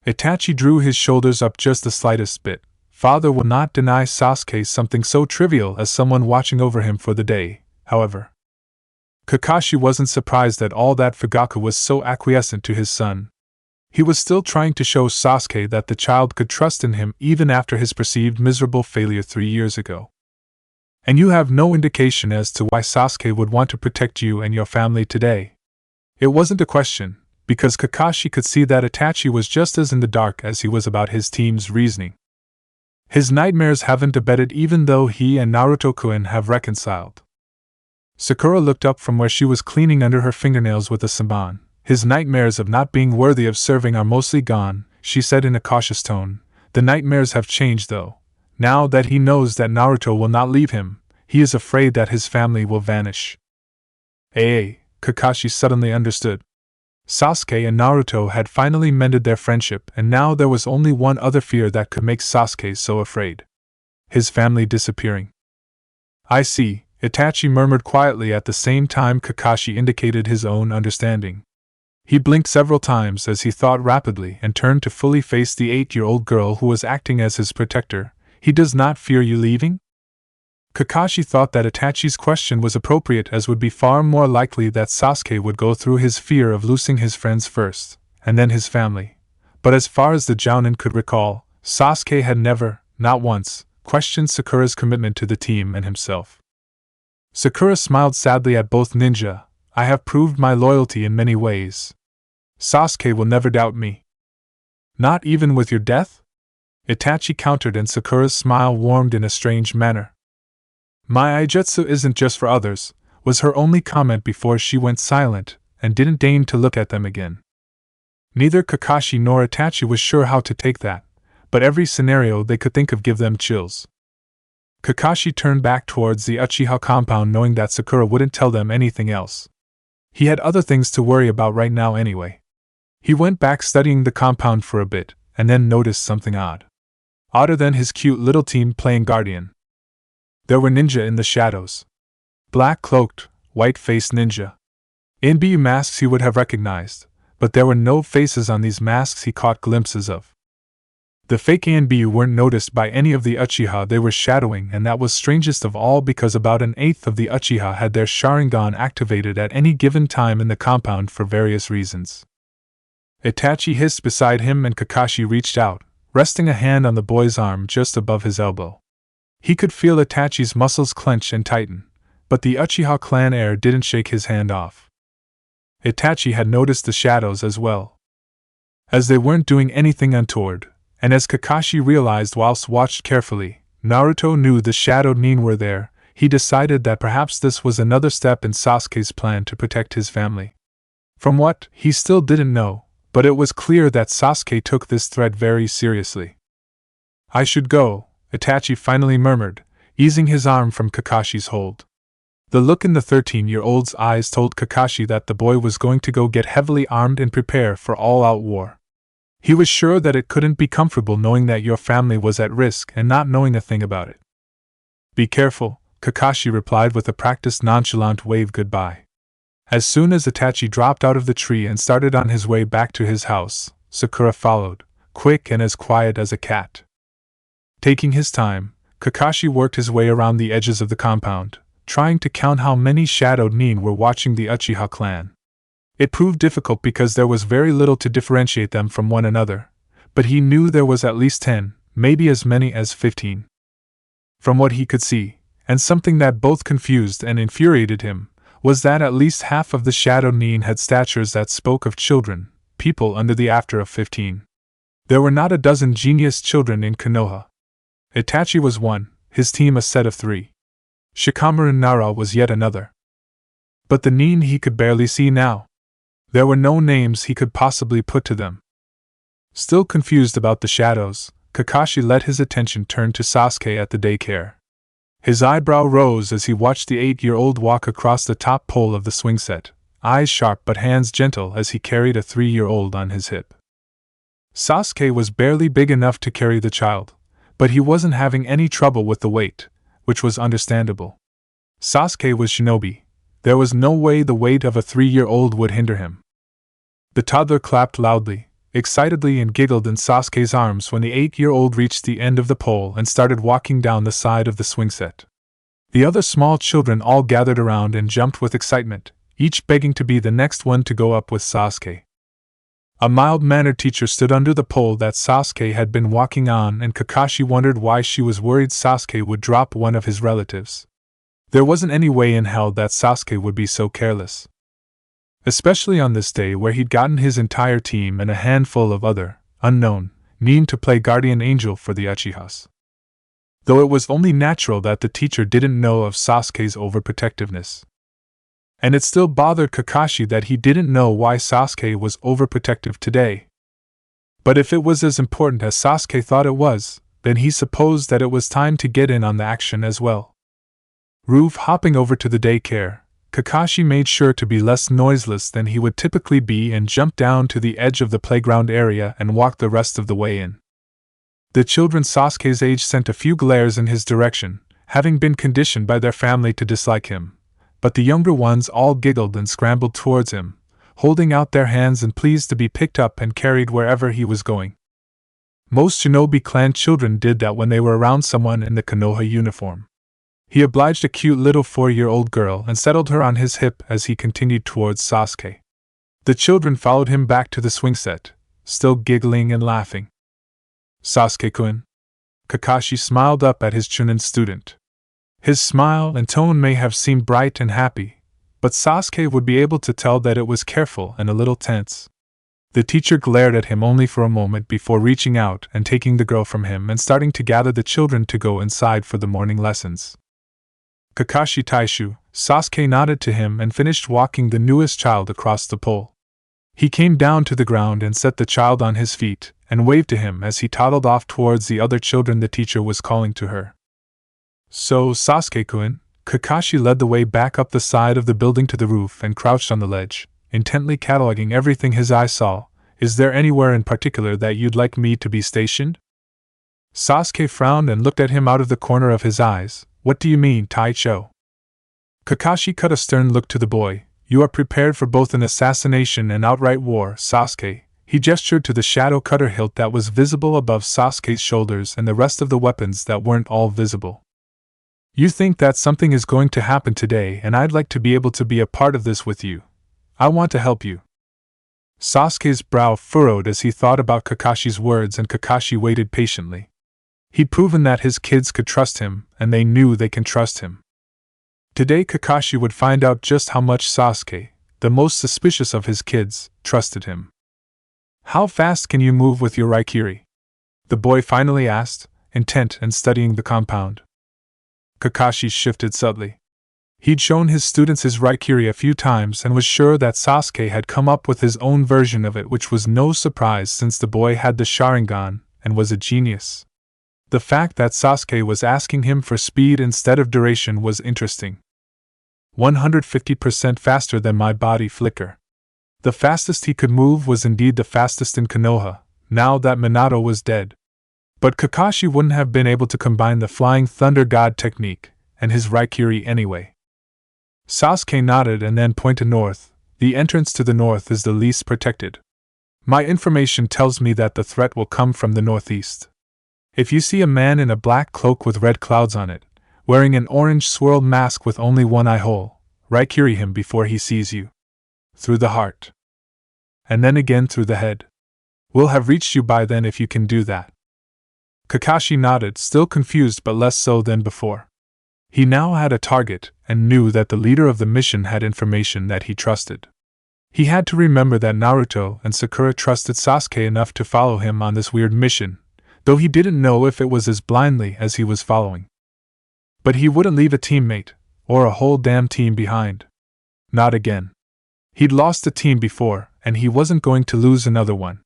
Itachi drew his shoulders up just the slightest bit. Father will not deny Sasuke something so trivial as someone watching over him for the day, however. Kakashi wasn't surprised at all that Fugaku was so acquiescent to his son. He was still trying to show Sasuke that the child could trust in him even after his perceived miserable failure 3 years ago. And you have no indication as to why Sasuke would want to protect you and your family today. It wasn't a question, because Kakashi could see that Itachi was just as in the dark as he was about his team's reasoning. His nightmares haven't abated even though he and Naruto-kun have reconciled. Sakura looked up from where she was cleaning under her fingernails with a saban. His nightmares of not being worthy of serving are mostly gone, she said in a cautious tone. The nightmares have changed though. Now that he knows that Naruto will not leave him, he is afraid that his family will vanish. Kakashi suddenly understood. Sasuke and Naruto had finally mended their friendship, and now there was only one other fear that could make Sasuke so afraid. His family disappearing. I see, Itachi murmured quietly at the same time Kakashi indicated his own understanding. He blinked several times as he thought rapidly and turned to fully face the 8-year-old girl who was acting as his protector. He does not fear you leaving? Kakashi thought that Itachi's question was appropriate, as would be far more likely that Sasuke would go through his fear of losing his friends first, and then his family. But as far as the Jounin could recall, Sasuke had never, not once, questioned Sakura's commitment to the team and himself. Sakura smiled sadly at both ninja. I have proved my loyalty in many ways. Sasuke will never doubt me. Not even with your death? Itachi countered, and Sakura's smile warmed in a strange manner. My Aijutsu isn't just for others, was her only comment before she went silent and didn't deign to look at them again. Neither Kakashi nor Itachi was sure how to take that, but every scenario they could think of gave them chills. Kakashi turned back towards the Uchiha compound, knowing that Sakura wouldn't tell them anything else. He had other things to worry about right now anyway. He went back studying the compound for a bit, and then noticed something odd. Odder than his cute little team playing guardian. There were ninja in the shadows. Black-cloaked, white-faced ninja. NBU masks he would have recognized, but there were no faces on these masks he caught glimpses of. The fake NBU weren't noticed by any of the Uchiha they were shadowing, and that was strangest of all because about an eighth of the Uchiha had their Sharingan activated at any given time in the compound for various reasons. Itachi hissed beside him, and Kakashi reached out, resting a hand on the boy's arm just above his elbow. He could feel Itachi's muscles clench and tighten, but the Uchiha clan heir didn't shake his hand off. Itachi had noticed the shadows as well. As they weren't doing anything untoward, and as Kakashi realized whilst watched carefully, Naruto knew the shadowed nin were there, he decided that perhaps this was another step in Sasuke's plan to protect his family. From what, he still didn't know, but it was clear that Sasuke took this threat very seriously. I should go, Itachi finally murmured, easing his arm from Kakashi's hold. The look in the 13-year-old's eyes told Kakashi that the boy was going to go get heavily armed and prepare for all-out war. He was sure that it couldn't be comfortable knowing that your family was at risk and not knowing a thing about it. Be careful, Kakashi replied with a practiced nonchalant wave goodbye. As soon as Itachi dropped out of the tree and started on his way back to his house, Sakura followed, quick and as quiet as a cat. Taking his time, Kakashi worked his way around the edges of the compound, trying to count how many shadowed nin were watching the Uchiha clan. It proved difficult because there was very little to differentiate them from one another, but he knew there was at least 10, maybe as many as 15. From what he could see, and something that both confused and infuriated him, was that at least half of the shadowed nin had statures that spoke of children, people under the after of 15. There were not a dozen genius children in Konoha. Itachi was one, his team a set of 3. Shikamaru Nara was yet another. But the nin he could barely see now. There were no names he could possibly put to them. Still confused about the shadows, Kakashi let his attention turn to Sasuke at the daycare. His eyebrow rose as he watched the 8-year-old walk across the top pole of the swing set, eyes sharp but hands gentle as he carried a 3-year-old on his hip. Sasuke was barely big enough to carry the child, but he wasn't having any trouble with the weight, which was understandable. Sasuke was shinobi. There was no way the weight of a 3-year-old would hinder him. The toddler clapped loudly, excitedly, and giggled in Sasuke's arms when the 8-year-old reached the end of the pole and started walking down the side of the swing set. The other small children all gathered around and jumped with excitement, each begging to be the next one to go up with Sasuke. A mild-mannered teacher stood under the pole that Sasuke had been walking on, and Kakashi wondered why she was worried Sasuke would drop one of his relatives. There wasn't any way in hell that Sasuke would be so careless. Especially on this day where he'd gotten his entire team and a handful of other, unknown, nin to play guardian angel for the Uchihas. Though it was only natural that the teacher didn't know of Sasuke's overprotectiveness. And it still bothered Kakashi that he didn't know why Sasuke was overprotective today. But if it was as important as Sasuke thought it was, then he supposed that it was time to get in on the action as well. Roof hopping over to the daycare, Kakashi made sure to be less noiseless than he would typically be and jumped down to the edge of the playground area and walked the rest of the way in. The children Sasuke's age sent a few glares in his direction, having been conditioned by their family to dislike him, but the younger ones all giggled and scrambled towards him, holding out their hands and pleased to be picked up and carried wherever he was going. Most Shinobi clan children did that when they were around someone in the Konoha uniform. He obliged a cute little 4-year-old girl and settled her on his hip as he continued towards Sasuke. The children followed him back to the swing set, still giggling and laughing. Sasuke-kun. Kakashi smiled up at his Chunin student. His smile and tone may have seemed bright and happy, but Sasuke would be able to tell that it was careful and a little tense. The teacher glared at him only for a moment before reaching out and taking the girl from him and starting to gather the children to go inside for the morning lessons. Kakashi Taishu, Sasuke nodded to him and finished walking the newest child across the pole. He came down to the ground and set the child on his feet, and waved to him as he toddled off towards the other children the teacher was calling to her. So, Sasuke-kun, Kakashi led the way back up the side of the building to the roof and crouched on the ledge, intently cataloging everything his eye saw. Is there anywhere in particular that you'd like me to be stationed? Sasuke frowned and looked at him out of the corner of his eyes. What do you mean, Taicho? Kakashi cut a stern look to the boy. You are prepared for both an assassination and outright war, Sasuke. He gestured to the shadow cutter hilt that was visible above Sasuke's shoulders and the rest of the weapons that weren't all visible. You think that something is going to happen today, and I'd like to be able to be a part of this with you. I want to help you. Sasuke's brow furrowed as he thought about Kakashi's words, and Kakashi waited patiently. He'd proven that his kids could trust him, and they knew they can trust him. Today Kakashi would find out just how much Sasuke, the most suspicious of his kids, trusted him. How fast can you move with your Raikiri? The boy finally asked, intent and studying the compound. Kakashi shifted subtly. He'd shown his students his Raikiri a few times and was sure that Sasuke had come up with his own version of it, which was no surprise since the boy had the Sharingan and was a genius. The fact that Sasuke was asking him for speed instead of duration was interesting. 150% faster than my body flicker. The fastest he could move was indeed the fastest in Konoha, now that Minato was dead. But Kakashi wouldn't have been able to combine the Flying Thunder God technique and his Raikiri anyway. Sasuke nodded and then pointed north. The entrance to the north is the least protected. My information tells me that the threat will come from the northeast. If you see a man in a black cloak with red clouds on it, wearing an orange swirled mask with only one eye hole, Raikiri him before he sees you. Through the heart. And then again through the head. We'll have reached you by then if you can do that. Kakashi nodded, still confused but less so than before. He now had a target, and knew that the leader of the mission had information that he trusted. He had to remember that Naruto and Sakura trusted Sasuke enough to follow him on this weird mission, though he didn't know if it was as blindly as he was following. But he wouldn't leave a teammate, or a whole damn team behind. Not again. He'd lost a team before, and he wasn't going to lose another one.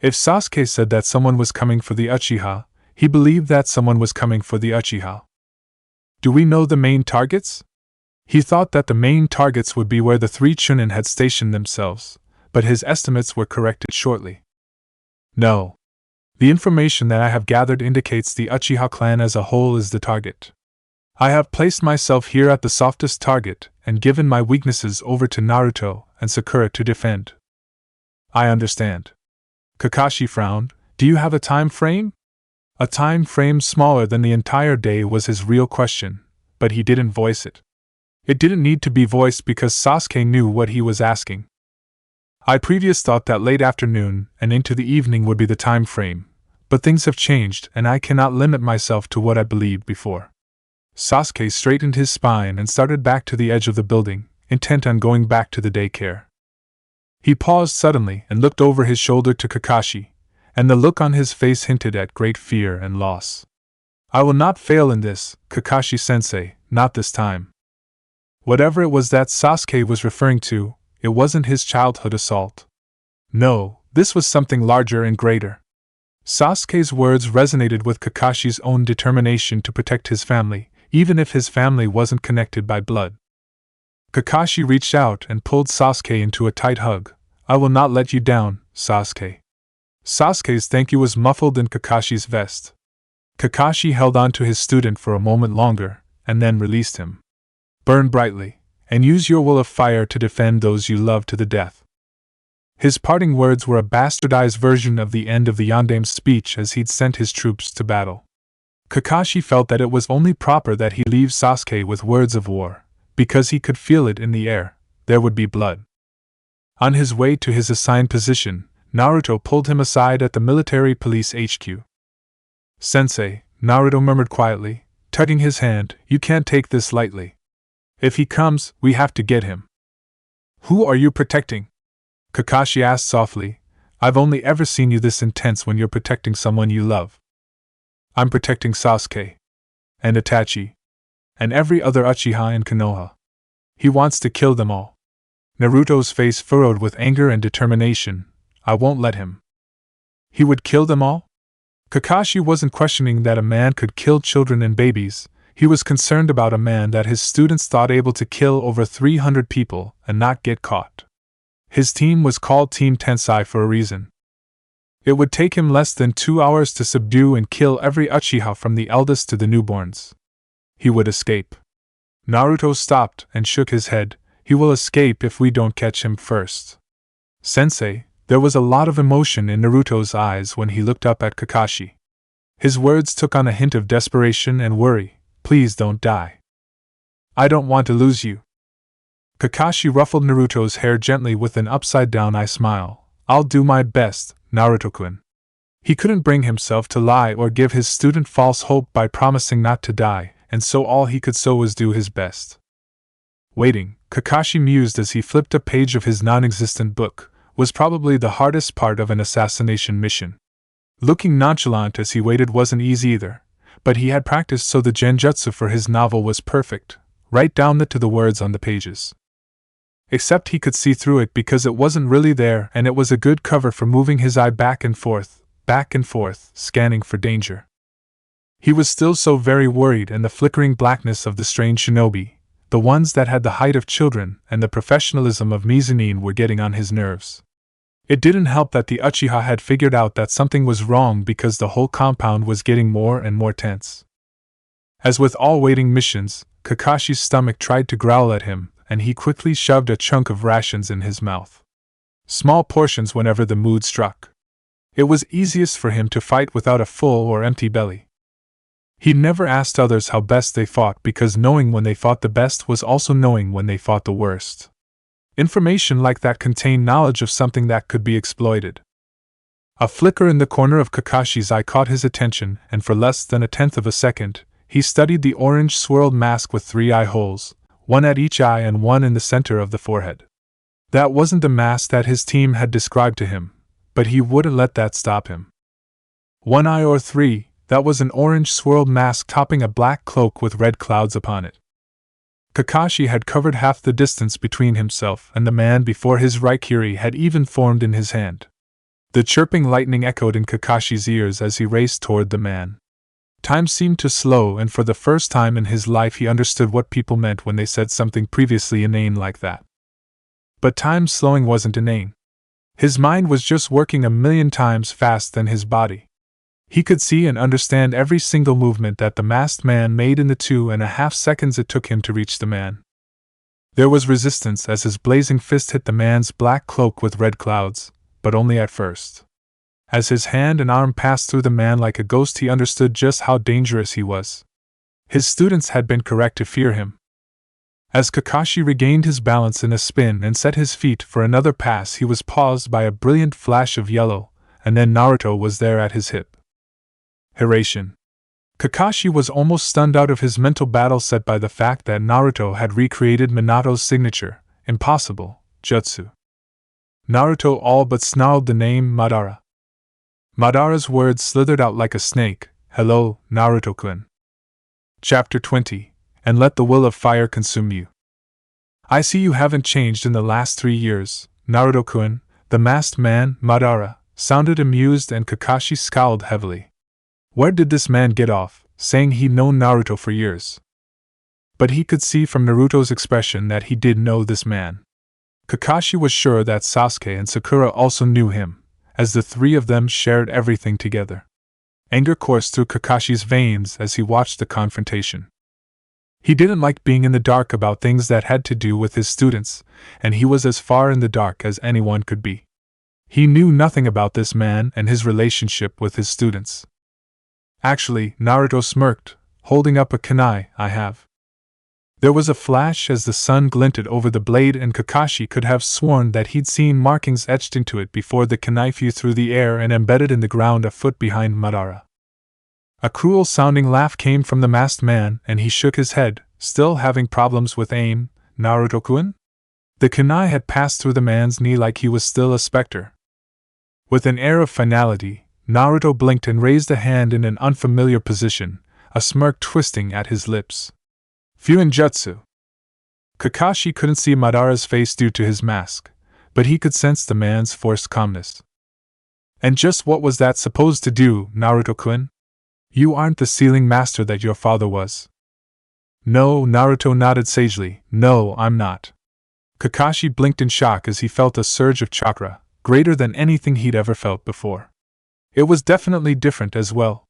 If Sasuke said that someone was coming for the Uchiha, he believed that someone was coming for the Uchiha. Do we know the main targets? He thought that the main targets would be where the 3 Chunin had stationed themselves, but his estimates were corrected shortly. No. The information that I have gathered indicates the Uchiha clan as a whole is the target. I have placed myself here at the softest target, and given my weaknesses over to Naruto and Sakura to defend. I understand. Kakashi frowned. Do you have a time frame? A time frame smaller than the entire day was his real question, but he didn't voice it. It didn't need to be voiced because Sasuke knew what he was asking. I previously thought that late afternoon and into the evening would be the time frame, but things have changed and I cannot limit myself to what I believed before. Sasuke straightened his spine and started back to the edge of the building, intent on going back to the daycare. He paused suddenly and looked over his shoulder to Kakashi, and the look on his face hinted at great fear and loss. I will not fail in this, Kakashi-sensei, not this time. Whatever it was that Sasuke was referring to, it wasn't his childhood assault. No, this was something larger and greater. Sasuke's words resonated with Kakashi's own determination to protect his family, even if his family wasn't connected by blood. Kakashi reached out and pulled Sasuke into a tight hug. I will not let you down, Sasuke. Sasuke's thank you was muffled in Kakashi's vest. Kakashi held on to his student for a moment longer, and then released him. Burn brightly, and use your will of fire to defend those you love to the death. His parting words were a bastardized version of the end of the Yondame's speech as he'd sent his troops to battle. Kakashi felt that it was only proper that he leave Sasuke with words of war, because he could feel it in the air. There would be blood. On his way to his assigned position, Naruto pulled him aside at the military police HQ. "Sensei," Naruto murmured quietly, tugging his hand, "you can't take this lightly. If he comes, we have to get him." "Who are you protecting?" Kakashi asked softly. "I've only ever seen you this intense when you're protecting someone you love." "I'm protecting Sasuke. And Itachi. And every other Uchiha in Konoha. He wants to kill them all." Naruto's face furrowed with anger and determination. "I won't let him." "He would kill them all?" Kakashi wasn't questioning that a man could kill children and babies. He was concerned about a man that his students thought able to kill over 300 people and not get caught. His team was called Team Tensei for a reason. It would take him less than 2 hours to subdue and kill every Uchiha from the eldest to the newborns. He would escape. Naruto stopped and shook his head. "He will escape if we don't catch him first." "Sensei," there was a lot of emotion in Naruto's eyes when he looked up at Kakashi. His words took on a hint of desperation and worry. "Please don't die. I don't want to lose you." Kakashi ruffled Naruto's hair gently with an upside-down eye smile. "I'll do my best, Naruto-kun." He couldn't bring himself to lie or give his student false hope by promising not to die, and so all he could so was do his best. Waiting, Kakashi mused as he flipped a page of his non-existent book, was probably the hardest part of an assassination mission. Looking nonchalant as he waited wasn't easy either, but he had practiced so the genjutsu for his novel was perfect, right down to the words on the pages. Except he could see through it because it wasn't really there, and it was a good cover for moving his eye back and forth, scanning for danger. He was still so very worried, and the flickering blackness of the strange shinobi, the ones that had the height of children and the professionalism of Mizunin, were getting on his nerves. It didn't help that the Uchiha had figured out that something was wrong because the whole compound was getting more and more tense. As with all waiting missions, Kakashi's stomach tried to growl at him, and he quickly shoved a chunk of rations in his mouth. Small portions whenever the mood struck. It was easiest for him to fight without a full or empty belly. He'd never asked others how best they fought because knowing when they fought the best was also knowing when they fought the worst. Information like that contained knowledge of something that could be exploited. A flicker in the corner of Kakashi's eye caught his attention, and for less than a tenth of a second, he studied the orange swirled mask with 3 eye holes, one at each eye and one in the center of the forehead. That wasn't the mask that his team had described to him, but he wouldn't let that stop him. 1 eye or 3, that was an orange swirled mask topping a black cloak with red clouds upon it. Kakashi had covered half the distance between himself and the man before his Raikiri had even formed in his hand. The chirping lightning echoed in Kakashi's ears as he raced toward the man. Time seemed to slow, and for the first time in his life he understood what people meant when they said something previously inane like that. But time slowing wasn't inane. His mind was just working a million times faster than his body. He could see and understand every single movement that the masked man made in the 2.5 seconds it took him to reach the man. There was resistance as his blazing fist hit the man's black cloak with red clouds, but only at first. As his hand and arm passed through the man like a ghost, he understood just how dangerous he was. His students had been correct to fear him. As Kakashi regained his balance in a spin and set his feet for another pass, he was paused by a brilliant flash of yellow, and then Naruto was there at his hip. Hiration. Kakashi was almost stunned out of his mental battle set by the fact that Naruto had recreated Minato's signature, impossible, jutsu. Naruto all but snarled the name Madara. Madara's words slithered out like a snake. "Hello, Naruto-kun." Chapter 20. And let the will of fire consume you. "I see you haven't changed in the last 3 years, Naruto-kun." The masked man, Madara, sounded amused, and Kakashi scowled heavily. Where did this man get off, saying he'd known Naruto for years? But he could see from Naruto's expression that he did know this man. Kakashi was sure that Sasuke and Sakura also knew him, as the 3 of them shared everything together. Anger coursed through Kakashi's veins as he watched the confrontation. He didn't like being in the dark about things that had to do with his students, and he was as far in the dark as anyone could be. He knew nothing about this man and his relationship with his students. Actually, Naruto smirked, holding up a kunai. I have. There was a flash as the sun glinted over the blade, and Kakashi could have sworn that he'd seen markings etched into it before the kunai flew through the air and embedded in the ground a foot behind Madara. A cruel-sounding laugh came from the masked man, and he shook his head, still having problems with aim. Naruto-kun? The kunai had passed through the man's knee like he was still a specter. With an air of finality, Naruto blinked and raised a hand in an unfamiliar position, a smirk twisting at his lips. Fuinjutsu. Kakashi couldn't see Madara's face due to his mask, but he could sense the man's forced calmness. And just what was that supposed to do, Naruto-kun? You aren't the sealing master that your father was. No, Naruto nodded sagely. No, I'm not. Kakashi blinked in shock as he felt a surge of chakra, greater than anything he'd ever felt before. It was definitely different as well.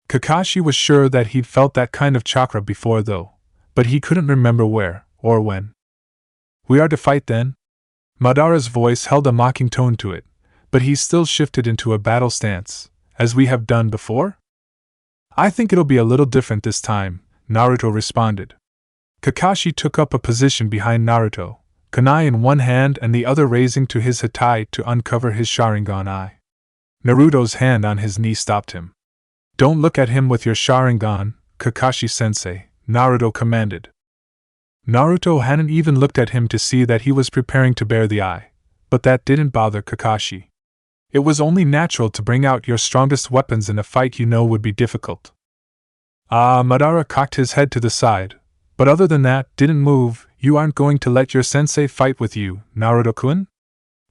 Kakashi was sure that he'd felt that kind of chakra before though, but he couldn't remember where, or when. We are to fight then? Madara's voice held a mocking tone to it, but he still shifted into a battle stance, as we have done before? I think it'll be a little different this time, Naruto responded. Kakashi took up a position behind Naruto, kunai in one hand and the other raising to his hattai to uncover his Sharingan eye. Naruto's hand on his knee stopped him. Don't look at him with your Sharingan, Kakashi-sensei, Naruto commanded. Naruto hadn't even looked at him to see that he was preparing to bare the eye, but that didn't bother Kakashi. It was only natural to bring out your strongest weapons in a fight you know would be difficult. Madara cocked his head to the side, but other than that, didn't move. You aren't going to let your sensei fight with you, Naruto-kun?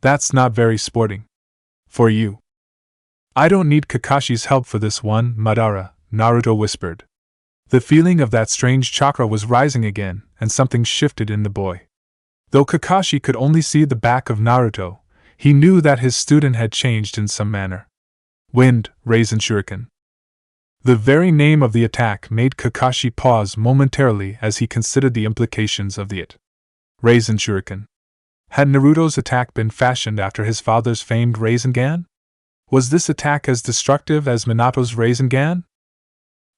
That's not very sporting. For you. I don't need Kakashi's help for this one, Madara, Naruto whispered. The feeling of that strange chakra was rising again, and something shifted in the boy. Though Kakashi could only see the back of Naruto, he knew that his student had changed in some manner. Wind, Raisin Shuriken. The very name of the attack made Kakashi pause momentarily as he considered the implications of it. Raisin Shuriken. Had Naruto's attack been fashioned after his father's famed Rasengan? Was this attack as destructive as Minato's Rasengan?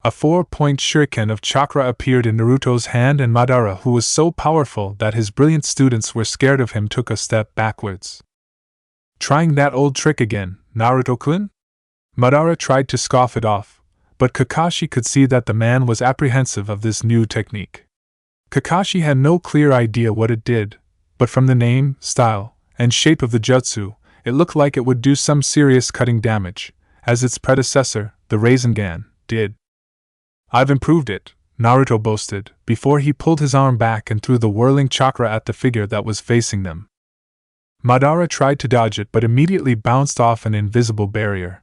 A 4-point shuriken of chakra appeared in Naruto's hand, and Madara, who was so powerful that his brilliant students were scared of him, took a step backwards. Trying that old trick again, Naruto-kun? Madara tried to scoff it off, but Kakashi could see that the man was apprehensive of this new technique. Kakashi had no clear idea what it did, but from the name, style, and shape of the jutsu, it looked like it would do some serious cutting damage, as its predecessor, the Rasengan, did. I've improved it, Naruto boasted, before he pulled his arm back and threw the whirling chakra at the figure that was facing them. Madara tried to dodge it but immediately bounced off an invisible barrier.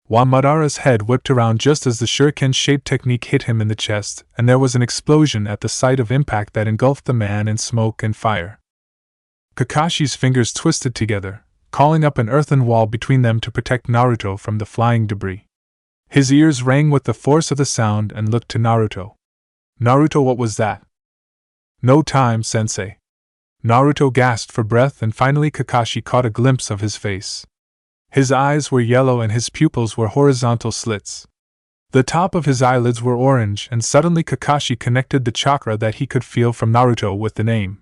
While Madara's head whipped around just as the shuriken-shaped technique hit him in the chest, and there was an explosion at the site of impact that engulfed the man in smoke and fire. Kakashi's fingers twisted together, calling up an earthen wall between them to protect Naruto from the flying debris. His ears rang with the force of the sound and looked to Naruto. Naruto, what was that? No time, sensei. Naruto gasped for breath, and finally Kakashi caught a glimpse of his face. His eyes were yellow and his pupils were horizontal slits. The top of his eyelids were orange, and suddenly Kakashi connected the chakra that he could feel from Naruto with the name.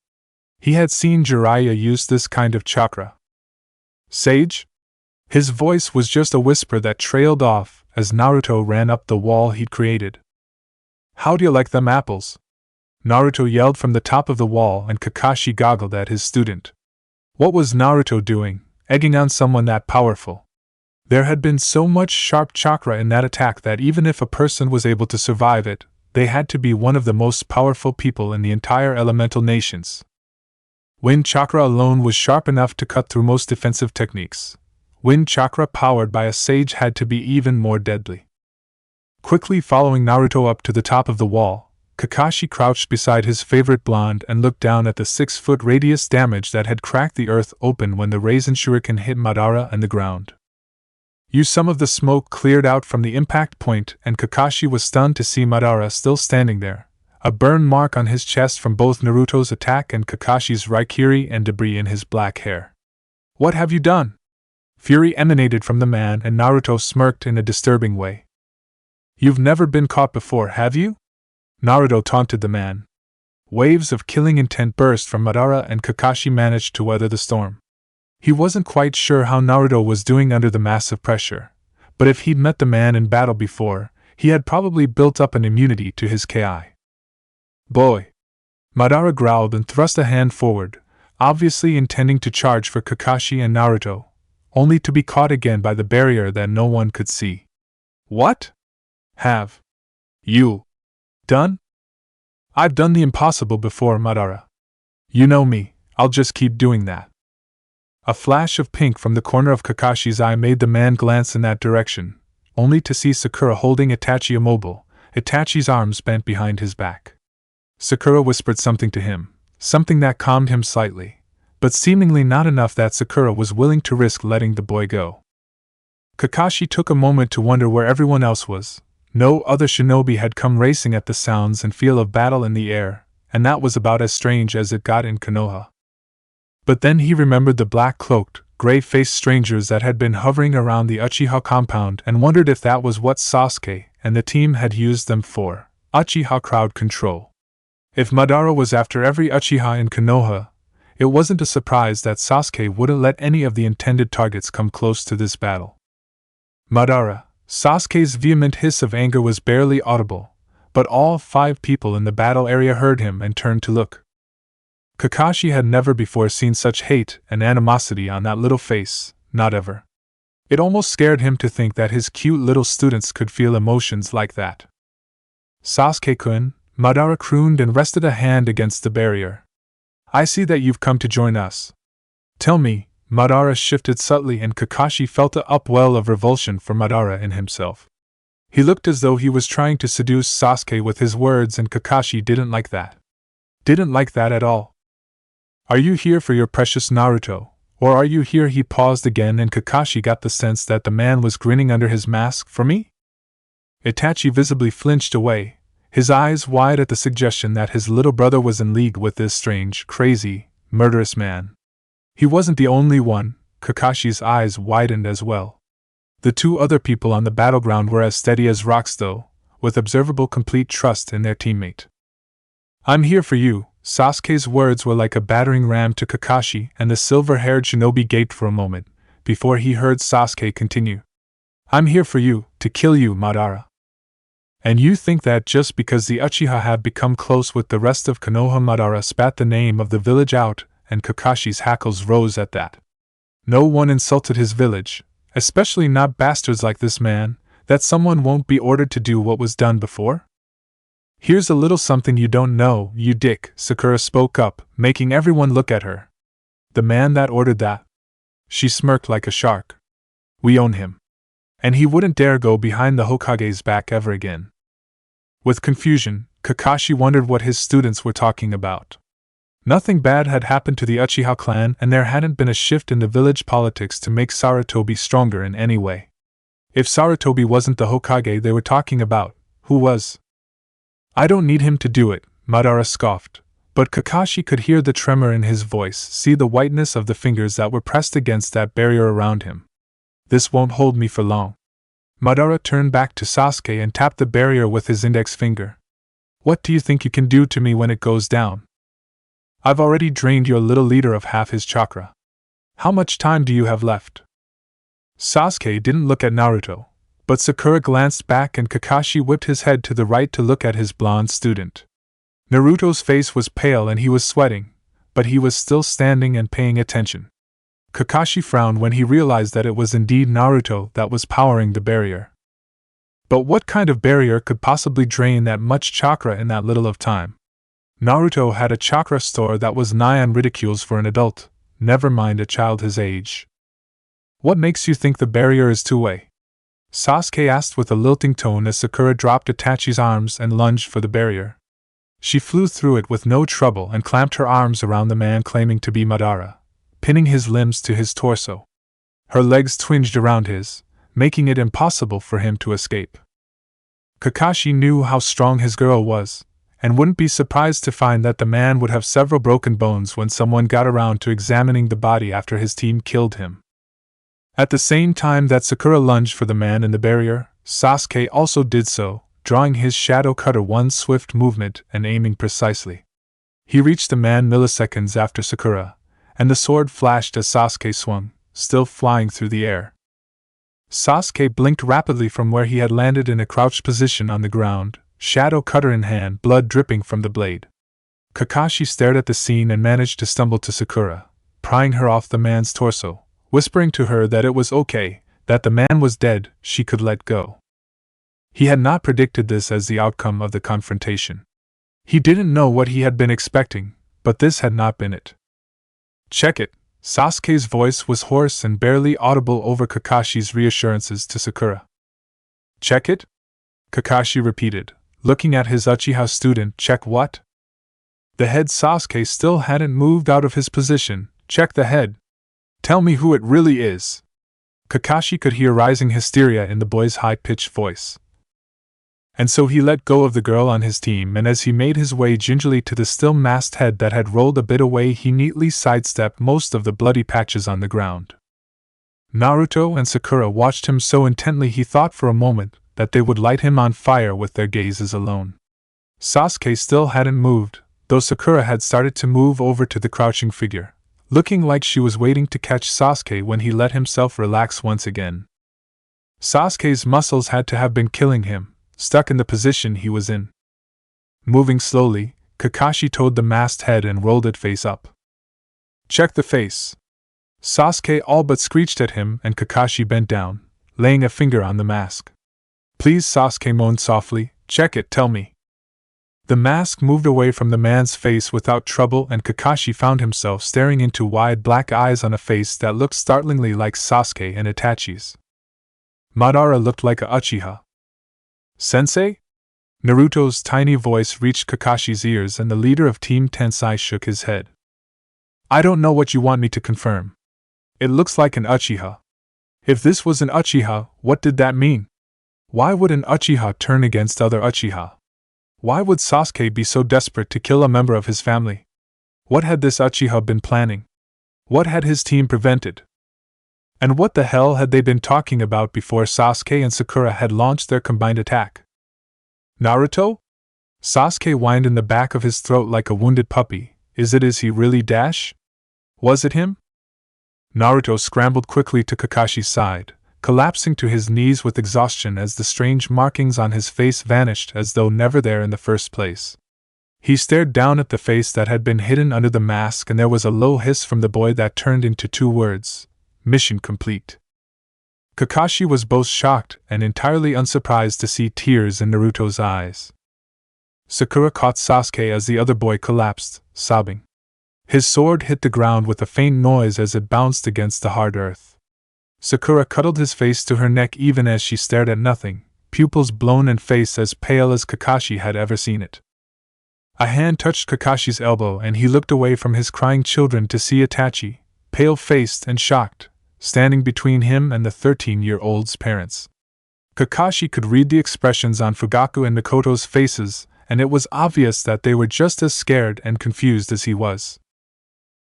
He had seen Jiraiya use this kind of chakra. Sage? His voice was just a whisper that trailed off as Naruto ran up the wall he'd created. How do you like them apples? Naruto yelled from the top of the wall, and Kakashi goggled at his student. What was Naruto doing, egging on someone that powerful? There had been so much sharp chakra in that attack that even if a person was able to survive it, they had to be one of the most powerful people in the entire elemental nations. Wind chakra alone was sharp enough to cut through most defensive techniques. Wind chakra powered by a sage had to be even more deadly. Quickly following Naruto up to the top of the wall, Kakashi crouched beside his favorite blonde and looked down at the 6-foot radius damage that had cracked the earth open when the Raisin Shuriken hit Madara and the ground. Some of the smoke cleared out from the impact point, and Kakashi was stunned to see Madara still standing there, a burn mark on his chest from both Naruto's attack and Kakashi's raikiri and debris in his black hair. What have you done? Fury emanated from the man, and Naruto smirked in a disturbing way. You've never been caught before, have you? Naruto taunted the man. Waves of killing intent burst from Madara, and Kakashi managed to weather the storm. He wasn't quite sure how Naruto was doing under the massive pressure, but if he'd met the man in battle before, he had probably built up an immunity to his ki. Boy! Madara growled and thrust a hand forward, obviously intending to charge for Kakashi and Naruto, only to be caught again by the barrier that no one could see. What? Have you done? I've done the impossible before, Madara. You know me, I'll just keep doing that. A flash of pink from the corner of Kakashi's eye made the man glance in that direction, only to see Sakura holding Itachi immobile, Itachi's arms bent behind his back. Sakura whispered something to him, something that calmed him slightly, but seemingly not enough that Sakura was willing to risk letting the boy go. Kakashi took a moment to wonder where everyone else was. No other shinobi had come racing at the sounds and feel of battle in the air, and that was about as strange as it got in Konoha. But then he remembered the black-cloaked, gray-faced strangers that had been hovering around the Uchiha compound and wondered if that was what Sasuke and the team had used them for, Uchiha crowd control. If Madara was after every Uchiha in Konoha, it wasn't a surprise that Sasuke wouldn't let any of the intended targets come close to this battle. Madara! Sasuke's vehement hiss of anger was barely audible, but all 5 people in the battle area heard him and turned to look. Kakashi had never before seen such hate and animosity on that little face, not ever. It almost scared him to think that his cute little students could feel emotions like that. Sasuke-kun, Madara crooned and rested a hand against the barrier. I see that you've come to join us. Tell me, Madara shifted subtly and Kakashi felt a upwell of revulsion for Madara in himself. He looked as though he was trying to seduce Sasuke with his words and Kakashi didn't like that. Didn't like that at all. Are you here for your precious Naruto, or are you here? He paused again and Kakashi got the sense that the man was grinning under his mask. For me? Itachi visibly flinched away, his eyes wide at the suggestion that his little brother was in league with this strange, crazy, murderous man. He wasn't the only one. Kakashi's eyes widened as well. The 2 other people on the battleground were as steady as rocks though, with observable complete trust in their teammate. I'm here for you. Sasuke's words were like a battering ram to Kakashi, and the silver-haired shinobi gaped for a moment, before he heard Sasuke continue. I'm here for you, to kill you, Madara. And you think that just because the Uchiha have become close with the rest of Konoha? Madara spat the name of the village out, and Kakashi's hackles rose at that. No one insulted his village, especially not bastards like this man, that someone won't be ordered to do what was done before? Here's a little something you don't know, you dick, Sakura spoke up, making everyone look at her. The man that ordered that? She smirked like a shark. We own him. And he wouldn't dare go behind the Hokage's back ever again. With confusion, Kakashi wondered what his students were talking about. Nothing bad had happened to the Uchiha clan and there hadn't been a shift in the village politics to make Sarutobi stronger in any way. If Sarutobi wasn't the Hokage they were talking about, who was? I don't need him to do it, Madara scoffed, but Kakashi could hear the tremor in his voice, see the whiteness of the fingers that were pressed against that barrier around him. This won't hold me for long. Madara turned back to Sasuke and tapped the barrier with his index finger. What do you think you can do to me when it goes down? I've already drained your little leader of half his chakra. How much time do you have left? Sasuke didn't look at Naruto, but Sakura glanced back and Kakashi whipped his head to the right to look at his blonde student. Naruto's face was pale and he was sweating, but he was still standing and paying attention. Kakashi frowned when he realized that it was indeed Naruto that was powering the barrier. But what kind of barrier could possibly drain that much chakra in that little of time? Naruto had a chakra store that was nigh on ridicules for an adult, never mind a child his age. What makes you think the barrier is two-way? Sasuke asked with a lilting tone as Sakura dropped Itachi's arms and lunged for the barrier. She flew through it with no trouble and clamped her arms around the man claiming to be Madara, pinning his limbs to his torso. Her legs twinged around his, making it impossible for him to escape. Kakashi knew how strong his girl was, and wouldn't be surprised to find that the man would have several broken bones when someone got around to examining the body after his team killed him. At the same time that Sakura lunged for the man in the barrier, Sasuke also did so, drawing his shadow cutter one swift movement and aiming precisely. He reached the man milliseconds after Sakura, and the sword flashed as Sasuke swung, still flying through the air. Sasuke blinked rapidly from where he had landed in a crouched position on the ground, shadow cutter in hand, blood dripping from the blade. Kakashi stared at the scene and managed to stumble to Sakura, prying her off the man's torso, whispering to her that it was okay, that the man was dead, she could let go. He had not predicted this as the outcome of the confrontation. He didn't know what he had been expecting, but this had not been it. Check it. Sasuke's voice was hoarse and barely audible over Kakashi's reassurances to Sakura. Check it? Kakashi repeated, looking at his Uchiha student. Check what? The head. Sasuke still hadn't moved out of his position. Check the head. Tell me who it really is. Kakashi could hear rising hysteria in the boy's high-pitched voice. And so he let go of the girl on his team, and as he made his way gingerly to the still masked head that had rolled a bit away, he neatly sidestepped most of the bloody patches on the ground. Naruto and Sakura watched him so intently he thought for a moment that they would light him on fire with their gazes alone. Sasuke still hadn't moved, though Sakura had started to move over to the crouching figure, looking like she was waiting to catch Sasuke when he let himself relax once again. Sasuke's muscles had to have been killing him, stuck in the position he was in. Moving slowly, Kakashi towed the masked head and rolled it face up. Check the face. Sasuke all but screeched at him, and Kakashi bent down, laying a finger on the mask. Please, Sasuke moaned softly, check it, tell me. The mask moved away from the man's face without trouble, and Kakashi found himself staring into wide black eyes on a face that looked startlingly like Sasuke and Itachi's. Madara looked like a Uchiha. Sensei? Naruto's tiny voice reached Kakashi's ears, and the leader of Team Tensei shook his head. I don't know what you want me to confirm. It looks like an Uchiha. If this was an Uchiha, what did that mean? Why would an Uchiha turn against other Uchiha? Why would Sasuke be so desperate to kill a member of his family? What had this Uchiha been planning? What had his team prevented? And what the hell had they been talking about before Sasuke and Sakura had launched their combined attack? Naruto? Sasuke whined in the back of his throat like a wounded puppy. Is he really Dash? Was it him? Naruto scrambled quickly to Kakashi's side, collapsing to his knees with exhaustion as the strange markings on his face vanished as though never there in the first place. He stared down at the face that had been hidden under the mask, and there was a low hiss from the boy that turned into two words. Mission complete. Kakashi was both shocked and entirely unsurprised to see tears in Naruto's eyes. Sakura caught Sasuke as the other boy collapsed, sobbing. His sword hit the ground with a faint noise as it bounced against the hard earth. Sakura cuddled his face to her neck even as she stared at nothing, pupils blown and face as pale as Kakashi had ever seen it. A hand touched Kakashi's elbow, and he looked away from his crying children to see Itachi, pale-faced and shocked, standing between him and the 13-year-old's parents. Kakashi could read the expressions on Fugaku and Mikoto's faces, and it was obvious that they were just as scared and confused as he was.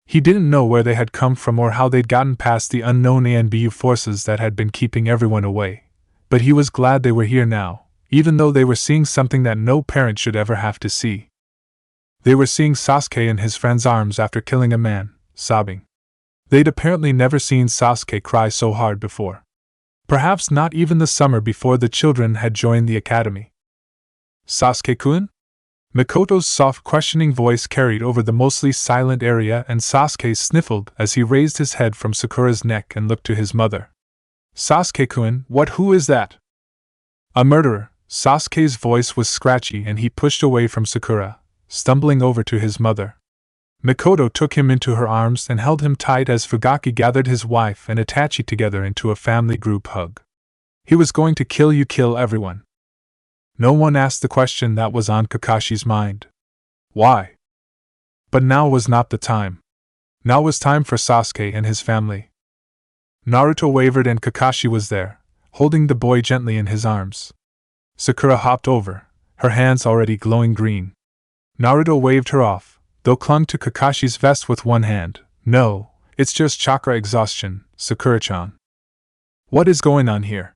He didn't know where they had come from or how they'd gotten past the unknown ANBU forces that had been keeping everyone away, but he was glad they were here now, even though they were seeing something that no parent should ever have to see. They were seeing Sasuke in his friend's arms after killing a man, sobbing. They'd apparently never seen Sasuke cry so hard before. Perhaps not even the summer before the children had joined the academy. Sasuke-kun? Mikoto's soft questioning voice carried over the mostly silent area, and Sasuke sniffled as he raised his head from Sakura's neck and looked to his mother. Sasuke-kun, who is that? A murderer. Sasuke's voice was scratchy and he pushed away from Sakura, stumbling over to his mother. Mikoto took him into her arms and held him tight as Fugaki gathered his wife and Itachi together into a family group hug. He was going to kill everyone. No one asked the question that was on Kakashi's mind. Why? But now was not the time. Now was time for Sasuke and his family. Naruto wavered and Kakashi was there, holding the boy gently in his arms. Sakura hopped over, her hands already glowing green. Naruto waved her off, though clung to Kakashi's vest with one hand. No, it's just chakra exhaustion, Sakura-chan. What is going on here?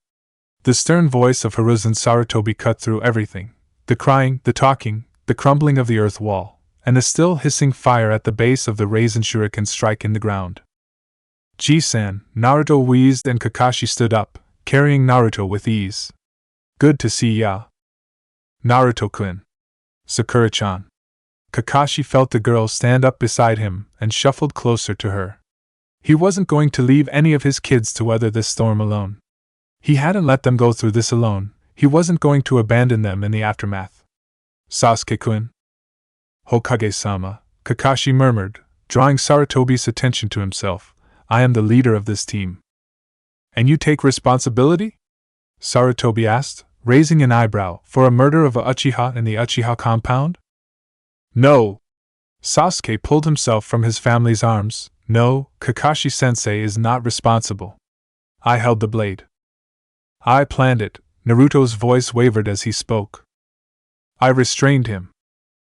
The stern voice of Hiruzen Sarutobi cut through everything. The crying, the talking, the crumbling of the earth wall, and the still hissing fire at the base of the Raisin Shuriken strike in the ground. Ji-san, Naruto wheezed and Kakashi stood up, carrying Naruto with ease. Good to see ya. Naruto-kun. Sakura-chan. Kakashi felt the girl stand up beside him and shuffled closer to her. He wasn't going to leave any of his kids to weather this storm alone. He hadn't let them go through this alone. He wasn't going to abandon them in the aftermath. Sasuke-kun. Hokage-sama, Kakashi murmured, drawing Sarutobi's attention to himself. I am the leader of this team. And you take responsibility? Sarutobi asked, raising an eyebrow, for a murder of a Uchiha in the Uchiha compound? No. Sasuke pulled himself from his family's arms. No, Kakashi-sensei is not responsible. I held the blade. I planned it. Naruto's voice wavered as he spoke. I restrained him.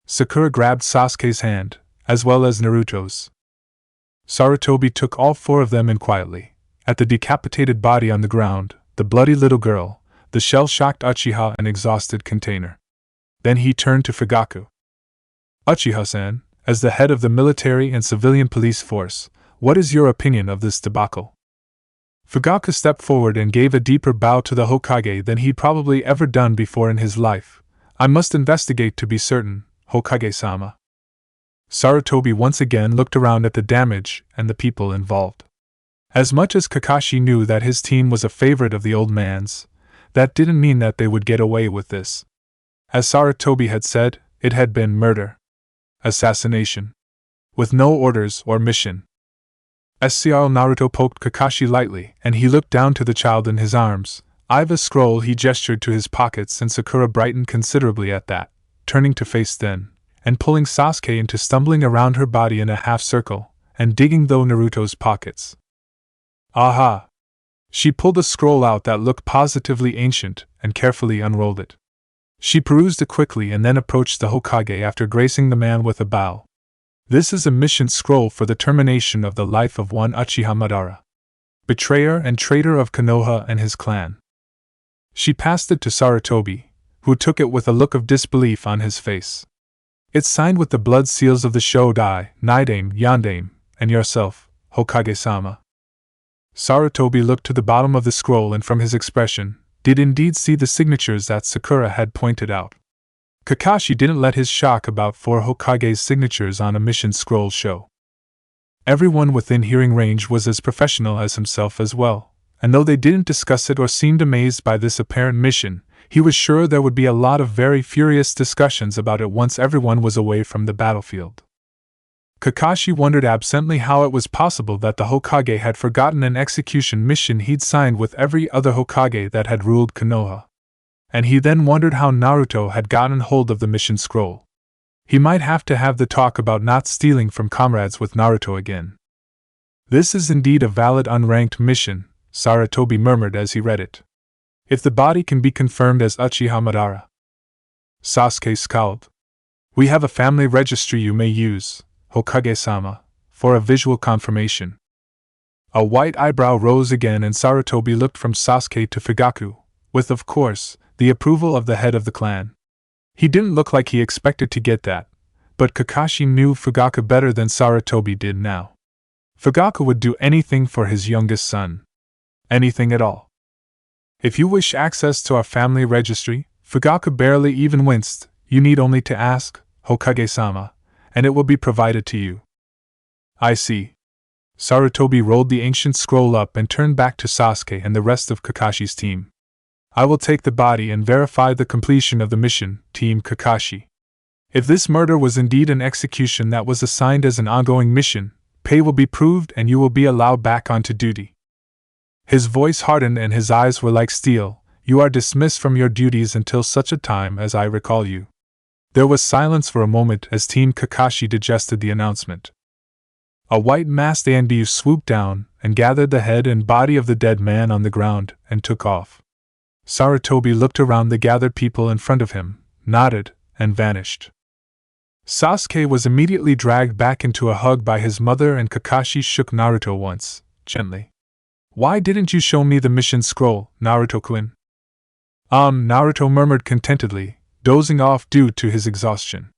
Sakura grabbed Sasuke's hand, as well as Naruto's. Sarutobi took all four of them in quietly. At the decapitated body on the ground, the bloody little girl, the shell-shocked Uchiha and exhausted container. Then he turned to Fugaku. Uchiha-san, as the head of the military and civilian police force, what is your opinion of this debacle? Fugaku stepped forward and gave a deeper bow to the Hokage than he'd probably ever done before in his life. I must investigate to be certain, Hokage-sama. Sarutobi once again looked around at the damage and the people involved. As much as Kakashi knew that his team was a favorite of the old man's, that didn't mean that they would get away with this. As Sarutobi had said, it had been murder. Assassination. With no orders or mission. SCR Naruto poked Kakashi lightly, and he looked down to the child in his arms. I've a scroll. He gestured to his pockets, and Sakura brightened considerably at that, turning to face then, and pulling Sasuke into stumbling around her body in a half circle, and digging through Naruto's pockets. Aha! She pulled a scroll out that looked positively ancient, and carefully unrolled it. She perused it quickly and then approached the Hokage after gracing the man with a bow. This is a mission scroll for the termination of the life of one Uchiha Madara, betrayer and traitor of Konoha and his clan. She passed it to Sarutobi, who took it with a look of disbelief on his face. It's signed with the blood seals of the Shodai, Nidame, Yandame, and yourself, Hokage-sama. Sarutobi looked to the bottom of the scroll and from his expression, did indeed see the signatures that Sakura had pointed out. Kakashi didn't let his shock about 4 Hokage's signatures on a mission scroll show. Everyone within hearing range was as professional as himself as well, and though they didn't discuss it or seemed amazed by this apparent mission, he was sure there would be a lot of very furious discussions about it once everyone was away from the battlefield. Kakashi wondered absently how it was possible that the Hokage had forgotten an execution mission he'd signed with every other Hokage that had ruled Konoha. And he then wondered how Naruto had gotten hold of the mission scroll. He might have to have the talk about not stealing from comrades with Naruto again. This is indeed a valid unranked mission, Sarutobi murmured as he read it. If the body can be confirmed as Uchiha Madara. Sasuke scowled. We have a family registry you may use, Hokage-sama, for a visual confirmation. A white eyebrow rose again and Sarutobi looked from Sasuke to Fugaku, with, of course, the approval of the head of the clan. He didn't look like he expected to get that, but Kakashi knew Fugaku better than Sarutobi did now. Fugaku would do anything for his youngest son. Anything at all. If you wish access to our family registry, Fugaku barely even winced, you need only to ask, Hokage-sama, and it will be provided to you. I see. Sarutobi rolled the ancient scroll up and turned back to Sasuke and the rest of Kakashi's team. I will take the body and verify the completion of the mission, Team Kakashi. If this murder was indeed an execution that was assigned as an ongoing mission, pay will be proved and you will be allowed back onto duty. His voice hardened and his eyes were like steel. You are dismissed from your duties until such a time as I recall you. There was silence for a moment as Team Kakashi digested the announcement. A white masked Anbu swooped down and gathered the head and body of the dead man on the ground and took off. Sarutobi looked around the gathered people in front of him, nodded, and vanished. Sasuke was immediately dragged back into a hug by his mother and Kakashi shook Naruto once, gently. Why didn't you show me the mission scroll, Naruto-kun? Naruto murmured contentedly, dozing off due to his exhaustion.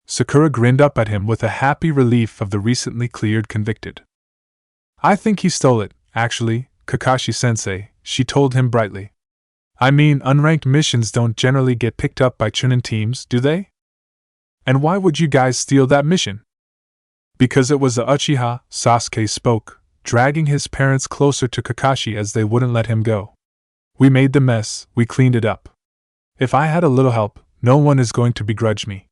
Sakura grinned up at him with a happy relief of the recently cleared convicted. I think he stole it, actually, Kakashi-sensei, she told him brightly. I mean, unranked missions don't generally get picked up by Chunin teams, do they? And why would you guys steal that mission? Because it was a Uchiha, Sasuke spoke, dragging his parents closer to Kakashi as they wouldn't let him go. We made the mess, we cleaned it up. If I had a little help, no one is going to begrudge me.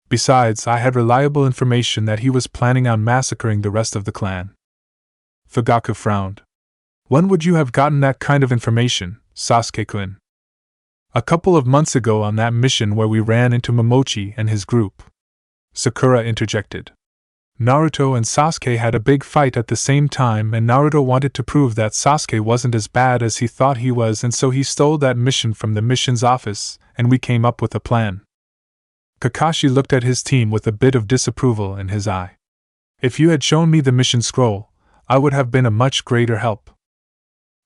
Besides, I had reliable information that he was planning on massacring the rest of the clan. Fugaku frowned. When would you have gotten that kind of information, Sasuke-kun? A couple of months ago on that mission where we ran into Momochi and his group. Sakura interjected. Naruto and Sasuke had a big fight at the same time, and Naruto wanted to prove that Sasuke wasn't as bad as he thought he was, and so he stole that mission from the missions office, and we came up with a plan. Kakashi looked at his team with a bit of disapproval in his eye. If you had shown me the mission scroll, I would have been a much greater help.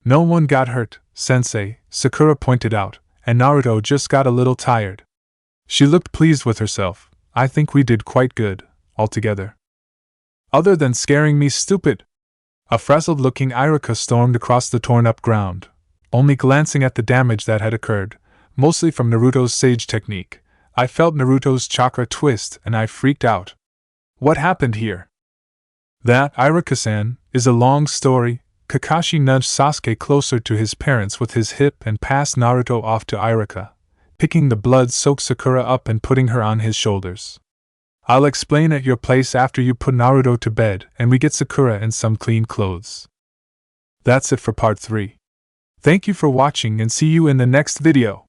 No one got hurt, sensei, Sakura pointed out, and Naruto just got a little tired. She looked pleased with herself. I think we did quite good, altogether. Other than scaring me stupid. A frazzled-looking Iruka stormed across the torn-up ground, only glancing at the damage that had occurred, mostly from Naruto's sage technique. I felt Naruto's chakra twist and I freaked out. What happened here? That, Iruka-san, is a long story. Kakashi nudged Sasuke closer to his parents with his hip and passed Naruto off to Iruka, picking the blood-soaked Sakura up and putting her on his shoulders. I'll explain at your place after you put Naruto to bed and we get Sakura in some clean clothes. That's it for part 3. Thank you for watching and see you in the next video.